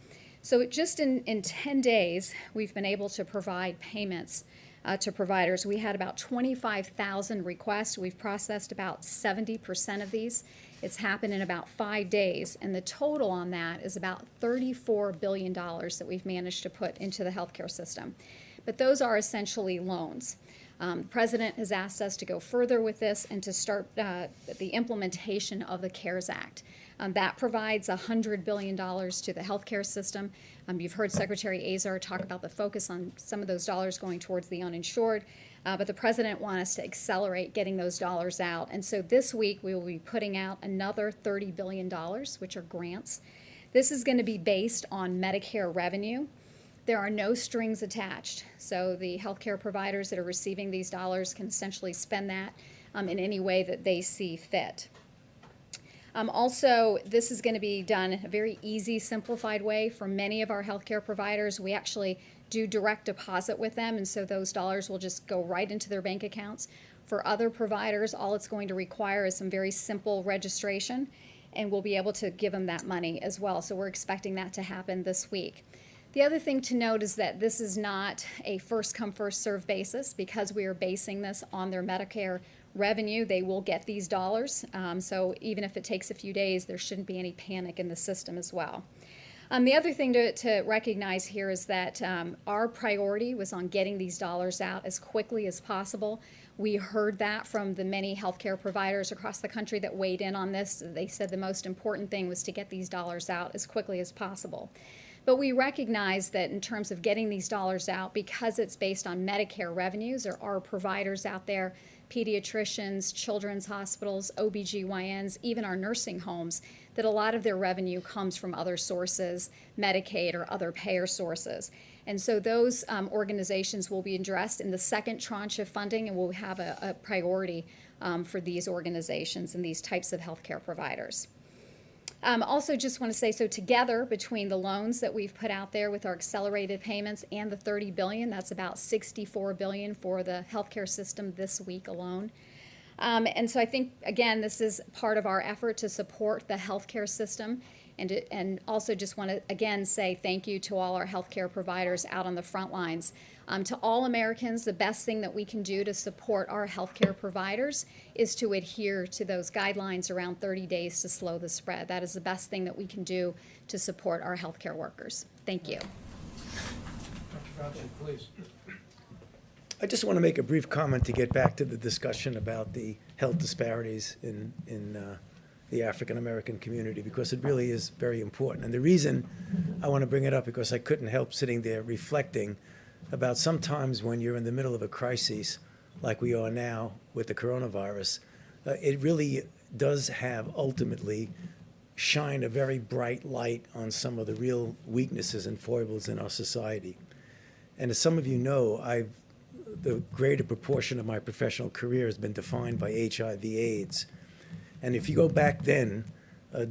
So just in 10 days, we've been able to provide payments to providers. We had about 25,000 requests. We've processed about 70% of these. It's happened in about 5 days, and the total on that is about $34 billion that we've managed to put into the healthcare system. But those are essentially loans. The President has asked us to go further with this and to start the implementation of the CARES Act. That provides $100 billion to the healthcare system. You've heard Secretary Azar talk about the focus on some of those dollars going towards the uninsured, but the President wants us to accelerate getting those dollars out. And so this week we will be putting out another $30 billion, which are grants. This is going to be based on Medicare revenue. There are no strings attached, so the healthcare providers that are receiving these dollars can essentially spend that in any way that they see fit. Also, this is going to be done in a very easy, simplified way for many of our healthcare providers. We actually do direct deposit with them, and so those dollars will just go right into their bank accounts. For other providers, all it's going to require is some very simple registration, and we'll be able to give them that money as well. So we're expecting that to happen this week. The other thing to note is that this is not a first-come, first-served basis. Because we are basing this on their Medicare revenue, they will get these dollars. So even if it takes a few days, there shouldn't be any panic in the system as well. The other thing to recognize here is that our priority was on getting these dollars out as quickly as possible. We heard that from the many healthcare providers across the country that weighed in on this. They said the most important thing was to get these dollars out as quickly as possible. But we recognize that in terms of getting these dollars out, because it's based on Medicare revenues, there are providers out there, pediatricians, children's hospitals, OBGYNs, even our nursing homes, that a lot of their revenue comes from other sources, Medicaid or other payer sources. And so those organizations will be addressed in the second tranche of funding, and we'll have a priority for these organizations and these types of healthcare providers. Also just want to say, so together between the loans that we've put out there with our accelerated payments and the $30 billion, that's about $64 billion for the healthcare system this week alone. And so I think, again, this is part of our effort to support the healthcare system, and also just want to, again, say thank you to all our healthcare providers out on the front lines. To all Americans, the best thing that we can do to support our healthcare providers is to adhere to those guidelines around 30 days to slow the spread. That is the best thing that we can do to support our healthcare workers. Thank you. Dr. Fauci, please. I just want to make a brief comment to get back to the discussion about the health disparities in the African American community, because it really is very important. And the reason I want to bring it up, because I couldn't help sitting there reflecting about sometimes when you're in the middle of a crisis like we are now with the coronavirus, it really does have ultimately shine a very bright light on some of the real weaknesses and foibles in our society. And as some of you know, the greater proportion of my professional career has been defined by HIV/AIDS. And if you go back then,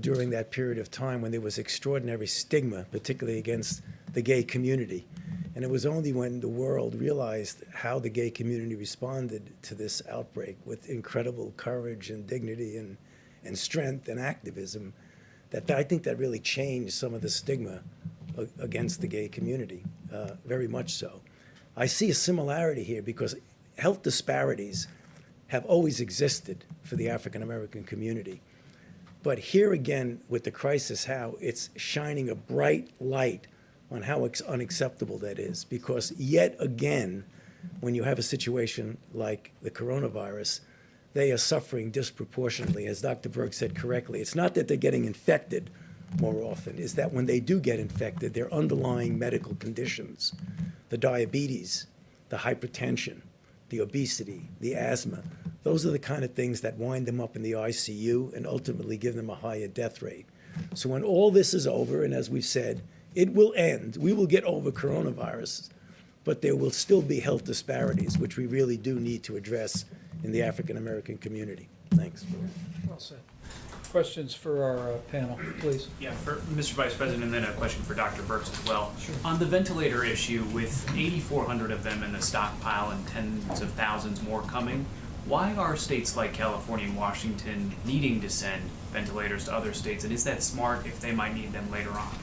during that period of time when there was extraordinary stigma, particularly against the gay community, and it was only when the world realized how the gay community responded to this outbreak with incredible courage and dignity and strength and activism that I think that really changed some of the stigma against the gay community, very much so. I see a similarity here because health disparities have always existed for the African American community. But here again, with the crisis, how it's shining a bright light on how unacceptable that is. Because yet again, when you have a situation like the coronavirus, they are suffering disproportionately. As Dr. Berg said correctly, it's not that they're getting infected more often, it's that when they do get infected, their underlying medical conditions, the diabetes, the hypertension, the obesity, the asthma, those are the kind of things that wind them up in the ICU and ultimately give them a higher death rate. So when all this is over, and as we've said, it will end, we will get over coronavirus, but there will still be health disparities, which we really do need to address in the African American community. Thanks. Well said. Questions for our panel, please. Yeah, for Mr. Vice President, and then a question for Dr. Birx as well. Sure. On the ventilator issue, with 8,400 of them in the stockpile and tens of thousands more coming, why are states like California and Washington needing to send ventilators to other states, and is that smart if they might need them later on?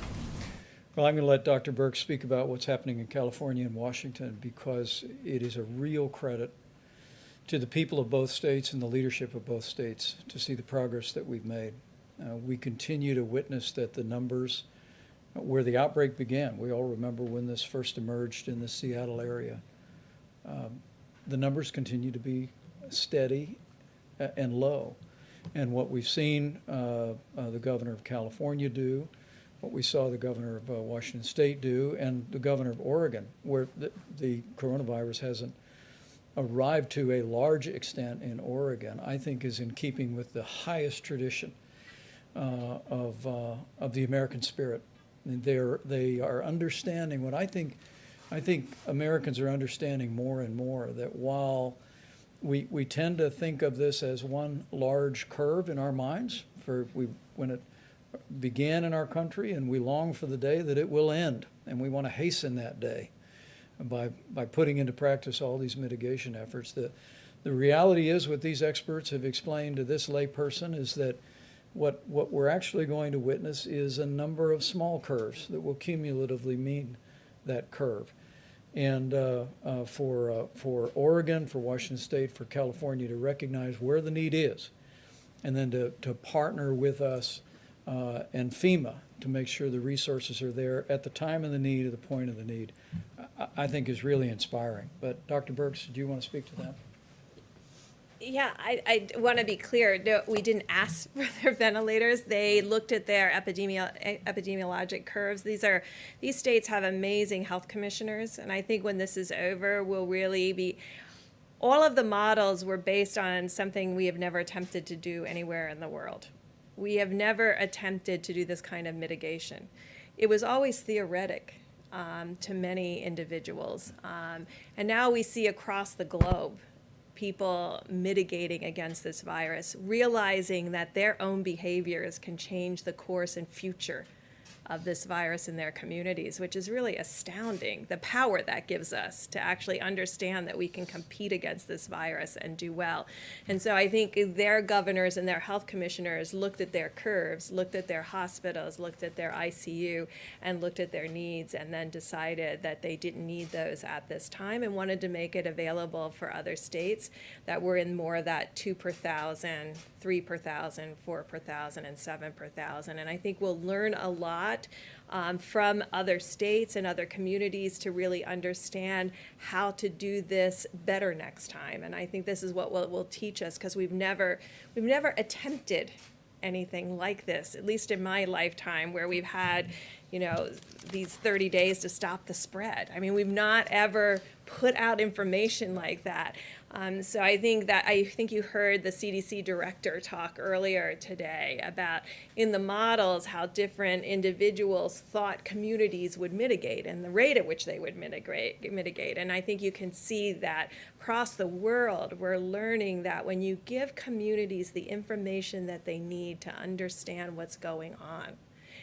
Well, I'm going to let Dr. Burke speak about what's happening in California and Washington, because it is a real credit to the people of both states and the leadership of both states to see the progress that we've made. We continue to witness that the numbers where the outbreak began, we all remember when this first emerged in the Seattle area, the numbers continue to be steady and low. And what we've seen the governor of California do, what we saw the governor of Washington State do, and the governor of Oregon, where the coronavirus hasn't arrived to a large extent in Oregon, I think is in keeping with the highest tradition of the American spirit. And they are understanding what I think Americans are understanding more and more, that while we tend to think of this as one large curve in our minds when it began in our country, and we long for the day that it will end, and we want to hasten that day by putting into practice all these mitigation efforts. The reality is, what these experts have explained to this layperson, is that what we're actually going to witness is a number of small curves that will cumulatively mean that curve. And for Oregon, for Washington State, for California to recognize where the need is, and then to partner with us and FEMA to make sure the resources are there at the time of the need, at the point of the need, I think is really inspiring. But Dr. Burks, do you want to speak to that? Yeah, I want to be clear. No, we didn't ask for their ventilators. They looked at their epidemiologic curves. These states have amazing health commissioners, and I think when this is over, we'll really be. All of the models were based on something we have never attempted to do anywhere in the world. We have never attempted to do this kind of mitigation. It was always theoretic to many individuals, and now we see across the globe people mitigating against this virus, realizing that their own behaviors can change the course and future of this virus in their communities, which is really astounding, the power that gives us to actually understand that we can compete against this virus and do well. And so I think their governors and their health commissioners looked at their curves, looked at their hospitals, looked at their ICU, and looked at their needs, and then decided that they didn't need those at this time and wanted to make it available for other states that were in more of that 2 per 1,000, 3 per 1,000, 4 per 1,000, and 7 per 1,000. And I think we'll learn a lot from other states and other communities to really understand how to do this better next time. And I think this is what will teach us, because we've never attempted anything like this, at least in my lifetime, where we've had, these 30 days to stop the spread. I mean, we've not ever put out information like that. So I think you heard the CDC director talk earlier today about, in the models, how different individuals thought communities would mitigate and the rate at which they would mitigate. And I think you can see that across the world, we're learning that when you give communities the information that they need to understand what's going on,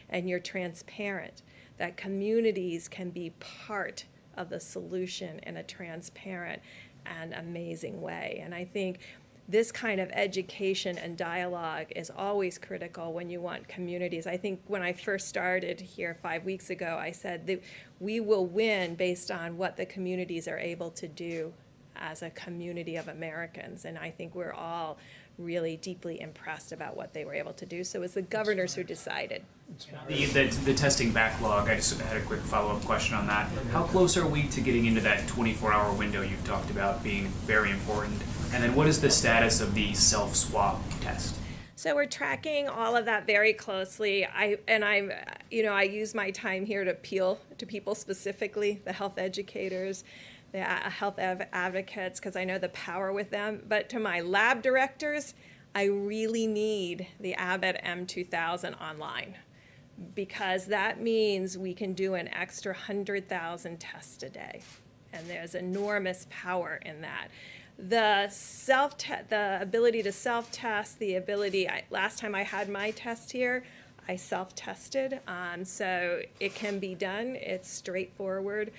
and you're transparent, that communities can be part of the solution in a transparent and amazing way. And I think this kind of education and dialogue is always critical when you want communities. I think when I first started here 5 weeks ago, I said that we will win based on what the communities are able to do as a community of Americans. And I think we're all really deeply impressed about what they were able to do. So it was the governors who decided. The testing backlog, I just had a quick follow-up question on that. How close are we to getting into that 24-hour window you've talked about being very important? And then what is the status of the self-swab test? So we're tracking all of that very closely. I use my time here to appeal to people specifically, the health educators, the health advocates, because I know the power with them. But to my lab directors, I really need the Abbott M2000 online, because that means we can do an extra 100,000 tests a day, and there's enormous power in that. The ability to self-test, last time I had my test here, I self-tested, so it can be done. It's straightforward.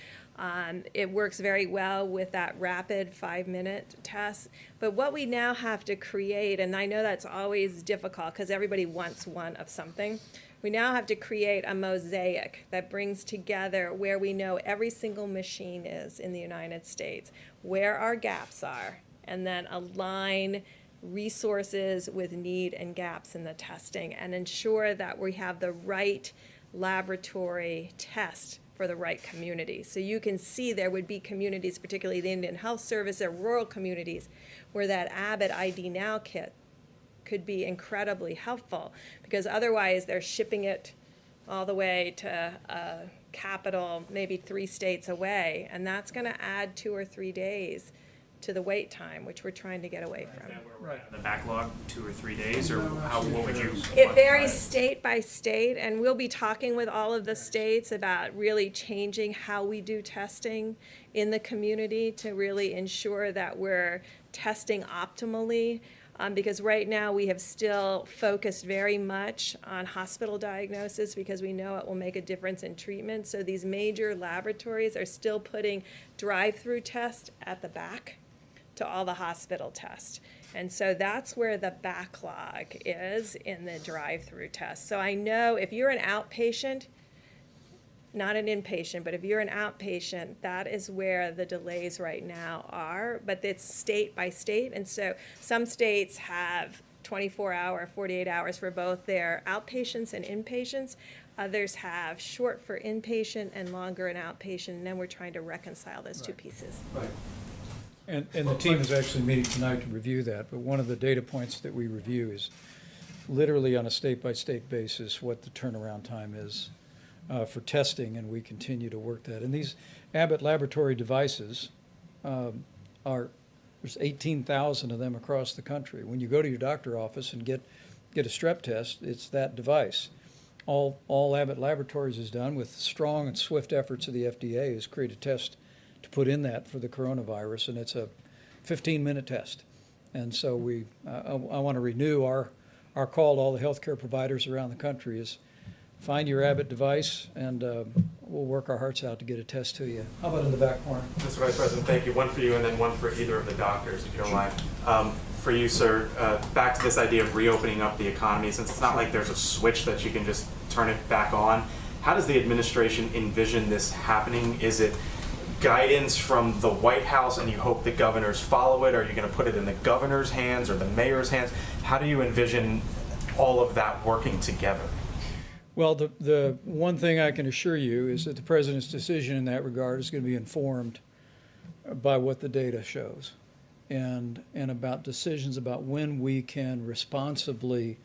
It works very well with that rapid 5-minute test. But what we now have to create, and I know that's always difficult because everybody wants one of something, We now have to create a mosaic that brings together where we know every single machine is in the United States, where our gaps are, and then align resources with need and gaps in the testing and ensure that we have the right laboratory test for the right community. So you can see there would be communities, particularly the Indian Health Service or rural communities, where that Abbott ID Now kit could be incredibly helpful, because otherwise they're shipping it all the way to a capital, maybe 3 states away, and that's going to add 2 or 3 days to the wait time, which we're trying to get away from. The backlog, 2 or 3 days, or what would you? It varies state by state, and we'll be talking with all of the states about really changing how we do testing in the community to really ensure that we're testing optimally. Because right now we have still focused very much on hospital diagnosis because we know it will make a difference in treatment. So these major laboratories are still putting drive-through tests at the back to all the hospital tests. And so that's where the backlog is in the drive-through tests. So I know if you're an outpatient, not an inpatient, but if you're an outpatient, that is where the delays right now are, but it's state by state. And so some states have 24-hour, 48 hours for both their outpatients and inpatients. Others have short for inpatient and longer in outpatient, and then we're trying to reconcile those two pieces. Right. And the team is actually meeting tonight to review that, but one of the data points that we review is literally on a state-by-state basis what the turnaround time is for testing, and we continue to work that. And these Abbott laboratory devices there's 18,000 of them across the country. When you go to your doctor office and get a strep test, it's that device. All Abbott Laboratories has done, with strong and swift efforts of the FDA, is create a test to put in that for the coronavirus, and it's a 15-minute test. And so I want to renew our call to all the healthcare providers around the country is find your Abbott device, and we'll work our hearts out to get a test to you. How about in the back corner? Mr. Vice President, thank you. One for you and then one for either of the doctors, if you don't mind. For you, sir, back to this idea of reopening up the economy, since it's not like there's a switch that you can just turn it back on. How does the administration envision this happening? Is it guidance from the White House and you hope the governors follow it? Are you going to put it in the governor's hands or the mayor's hands? How do you envision all of that working together? Well, the one thing I can assure you is that the president's decision in that regard is going to be informed by what the data shows and about decisions about when we can responsibly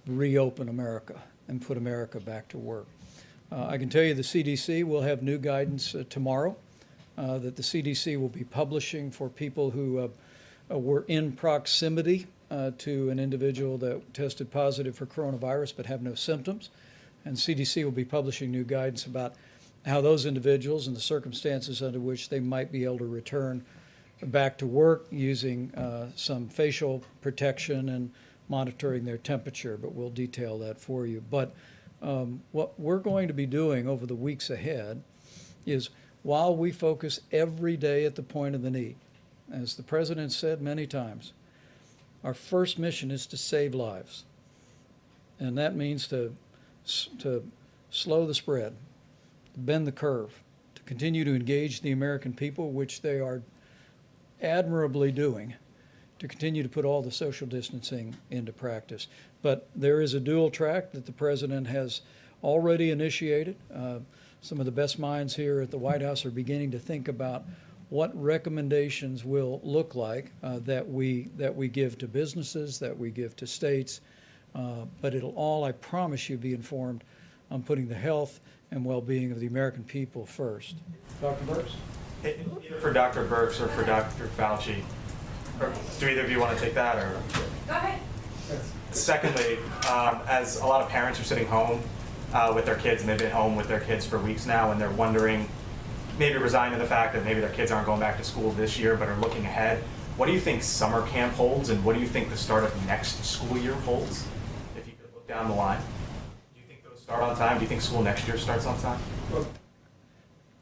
reopen America and put America back to work. I can tell you the CDC will have new guidance tomorrow that the CDC will be publishing for people who were in proximity to an individual that tested positive for coronavirus but have no symptoms. And CDC will be publishing new guidance about how those individuals and the circumstances under which they might be able to return back to work using some facial protection and monitoring their temperature, but we'll detail that for you. But what we're going to be doing over the weeks ahead is, while we focus every day at the point of the need, as the president said many times, our first mission is to save lives. And that means to slow the spread, to bend the curve, to continue to engage the American people, which they are admirably doing, to continue to put all the social distancing into practice. But there is a dual track that the president has already initiated. Some of the best minds here at the White House are beginning to think about what recommendations will look like that we give to businesses, that we give to states, but it'll all, I promise you, be informed on putting the health and well-being of the American people first. Dr. Burks? Either for Dr. Burks or for Dr. Fauci. Or do either of you want to take that? Or? Go ahead. Secondly, as a lot of parents are sitting home with their kids, and they've been home with their kids for weeks now, and they're wondering, maybe resigned to the fact that maybe their kids aren't going back to school this year, but are looking ahead. What do you think summer camp holds, and what do you think the start of next school year holds? If you could look down the line, do you think those start on time? Do you think school next year starts on time?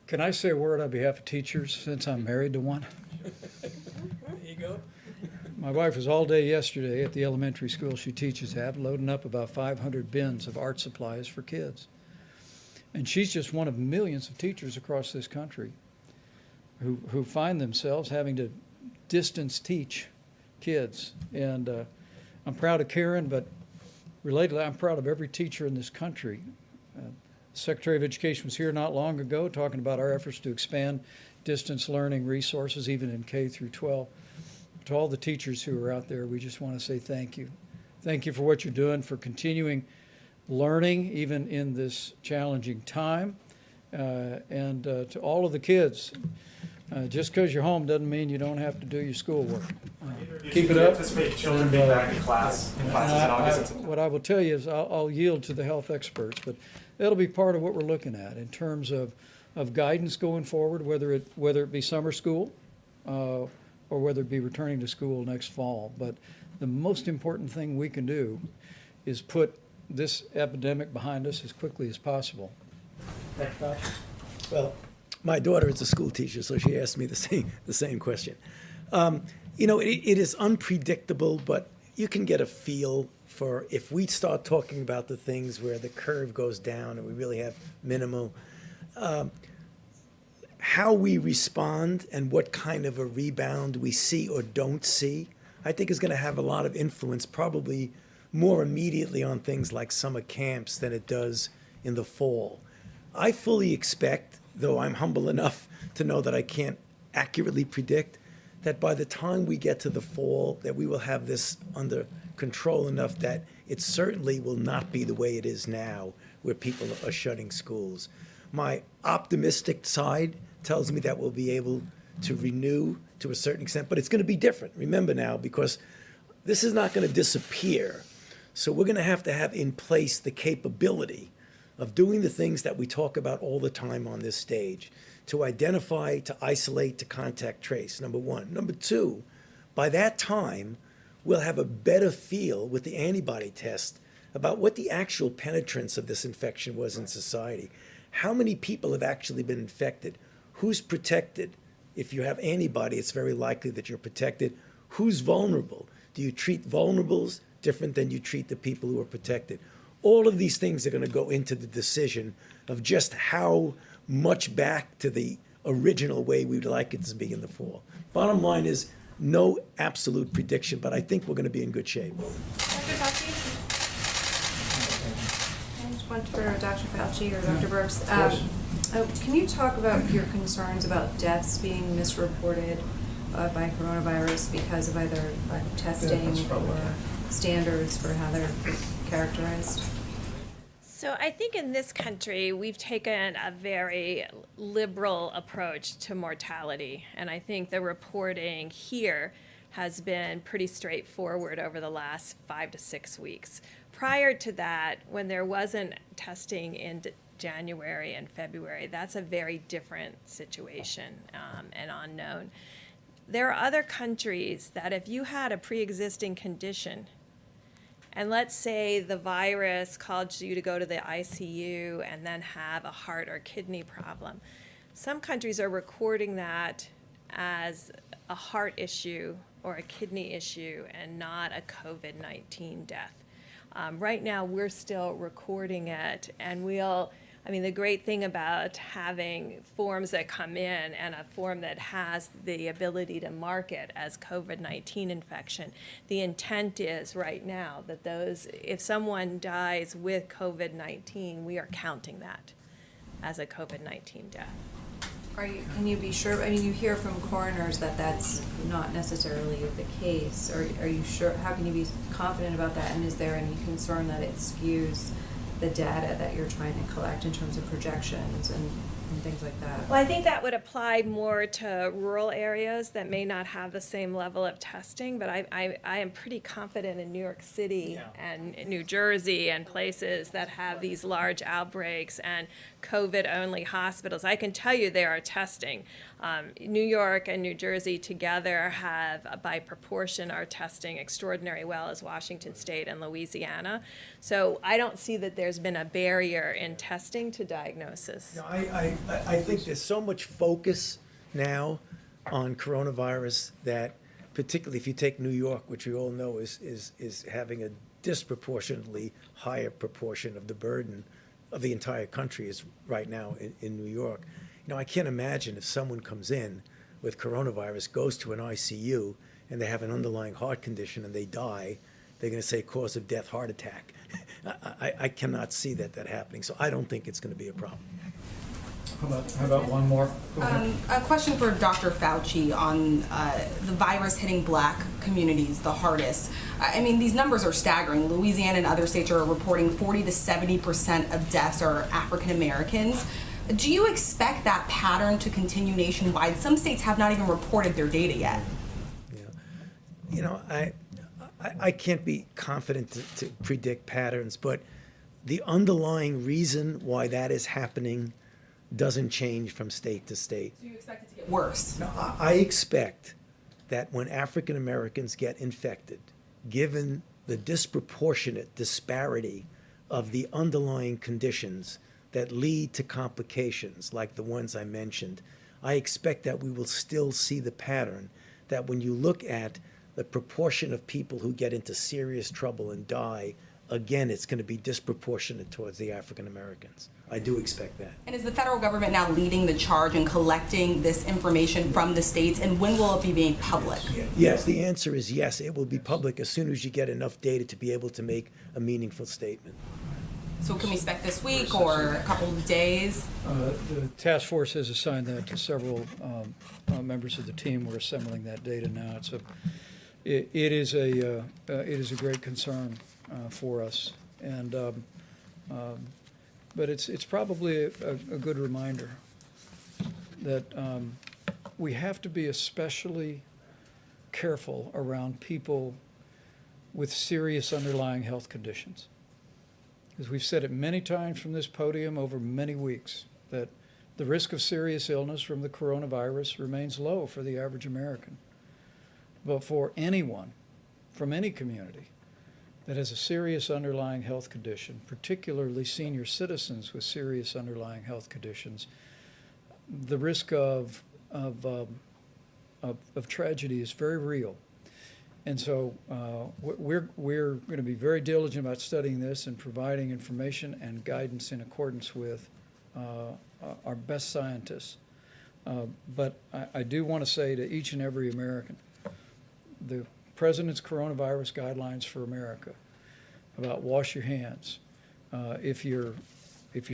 Can I say a word on behalf of teachers, since I'm married to one? There you go. My wife was all day yesterday at the elementary school she teaches at, loading up about 500 bins of art supplies for kids. And she's just one of millions of teachers across this country who find themselves having to distance teach kids. And I'm proud of Karen, but relatedly, I'm proud of every teacher in this country. Secretary of Education was here not long ago talking about our efforts to expand distance learning resources, even in K through 12. To all the teachers who are out there, we just want to say thank you. Thank you for what you're doing, for continuing learning even in this challenging time. And to all of the kids, just because you're home doesn't mean you don't have to do your schoolwork. Keep it up. Anticipate children being back in classes in August? What I will tell you is I'll yield to the health experts, but that'll be part of what we're looking at in terms of guidance going forward, whether it be summer school or whether it be returning to school next fall. But the most important thing we can do is put this epidemic behind us as quickly as possible. Well, my daughter is a school teacher, so she asked me the same question. It is unpredictable, but you can get a feel for if we start talking about the things where the curve goes down and we really have minimal, how we respond and what kind of a rebound we see or don't see, I think is going to have a lot of influence, probably more immediately on things like summer camps than it does in the fall. I fully expect, though I'm humble enough to know that I can't accurately predict, that by the time we get to the fall, that we will have this under control enough that it certainly will not be the way it is now, where people are shutting schools. My optimistic side tells me that we'll be able to renew to a certain extent, but it's going to be different. Remember now, because this is not going to disappear. So we're going to have in place the capability of doing the things that we talk about all the time on this stage, to identify, to isolate, to contact trace, number one. Number two, by that time, we'll have a better feel with the antibody test about what the actual penetrance of this infection was in society. How many people have actually been infected? Who's protected? If you have antibody, it's very likely that you're protected. Who's vulnerable? Do you treat vulnerables different than you treat the people who are protected? All of these things are going to go into the decision of just how much back to the original way we'd like it to be in the fall. Bottom line is no absolute prediction, but I think we're going to be in good shape. Dr. Fauci? I just want for Dr. Fauci or Dr. Birx. Can you talk about your concerns about deaths being misreported by coronavirus because of either testing or standards for how they're characterized? So I think in this country, we've taken a very liberal approach to mortality. And I think the reporting here has been pretty straightforward over the last 5 to 6 weeks. Prior to that, when there wasn't testing in January and February, that's a very different situation and unknown. There are other countries that if you had a pre-existing condition, and let's say the virus caused you to go to the ICU and then have a heart or kidney problem, some countries are recording that as a heart issue or a kidney issue and not a COVID-19 death. Right now, we're still recording it, and the great thing about having forms that come in and a form that has the ability to mark it as COVID-19 infection, the intent is right now that if someone dies with COVID-19, we are counting that as a COVID-19 death. Can you be sure? You hear from coroners that that's not necessarily the case. Are you sure? How can you be confident about that? And is there any concern that it skews the data that you're trying to collect in terms of projections and things like that? Well, I think that would apply more to rural areas that may not have the same level of testing, but I am pretty confident in New York City and New Jersey and places that have these large outbreaks and COVID-only hospitals. I can tell you they are testing. New York and New Jersey together have, by proportion, are testing extraordinarily well as Washington State and Louisiana. So I don't see that there's been a barrier in testing to diagnosis. No, I think there's so much focus now on coronavirus that particularly if you take New York, which we all know is having a disproportionately higher proportion of the burden of the entire country is right now in New York. I can't imagine if someone comes in with coronavirus, goes to an ICU, and they have an underlying heart condition and they die, they're going to say cause of death, heart attack. I cannot see that happening, so I don't think it's going to be a problem. How about one more? A question for Dr. Fauci on the virus hitting Black communities the hardest. I mean, these numbers are staggering. Louisiana and other states are reporting 40 to 70% of deaths are African Americans. Do you expect that pattern to continue nationwide? Some states have not even reported their data yet. I can't be confident to predict patterns, but the underlying reason why that is happening doesn't change from state to state. So you expect it to get worse? No, I expect that when African Americans get infected, given the disproportionate disparity of the underlying conditions that lead to complications like the ones I mentioned, I expect that we will still see the pattern that when you look at the proportion of people who get into serious trouble and die, again, it's going to be disproportionate towards the African Americans. I do expect that. And is the federal government now leading the charge in collecting this information from the states, and when will it be made public? Yes, the answer is yes. It will be public as soon as you get enough data to be able to make a meaningful statement. So can we expect this week or a couple of days? The task force has assigned that to several members of the team. We're assembling that data now. It is a great concern for us, and but it's probably a good reminder that we have to be especially careful around people with serious underlying health conditions. Because we've said it many times from this podium over many weeks, that the risk of serious illness from the coronavirus remains low for the average American. But for anyone from any community that has a serious underlying health condition, particularly senior citizens with serious underlying health conditions, the risk of tragedy is very real. And so we're going to be very diligent about studying this and providing information and guidance in accordance with our best scientists. But I do want to say to each and every American, the President's coronavirus guidelines for America about wash your hands. If you're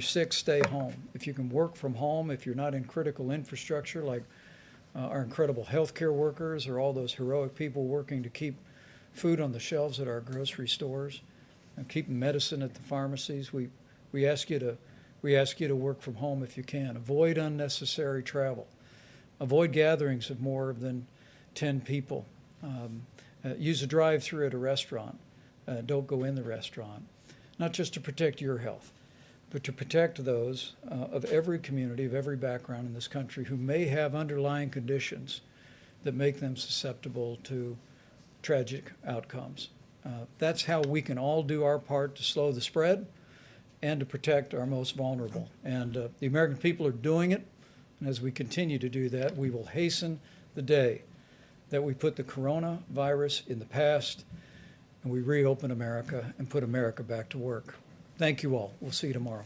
sick, stay home. If you can work from home, if you're not in critical infrastructure like our incredible healthcare workers or all those heroic people working to keep food on the shelves at our grocery stores and keep medicine at the pharmacies, we ask you to work from home if you can. Avoid unnecessary travel. Avoid gatherings of more than 10 people. Use a drive-through at a restaurant. Don't go in the restaurant. Not just to protect your health, but to protect those of every community, of every background in this country who may have underlying conditions that make them susceptible to tragic outcomes. That's how we can all do our part to slow the spread and to protect our most vulnerable. And the American people are doing it, and as we continue to do that, we will hasten the day that we put the coronavirus in the past and we reopen America and put America back to work. Thank you all. We'll see you tomorrow.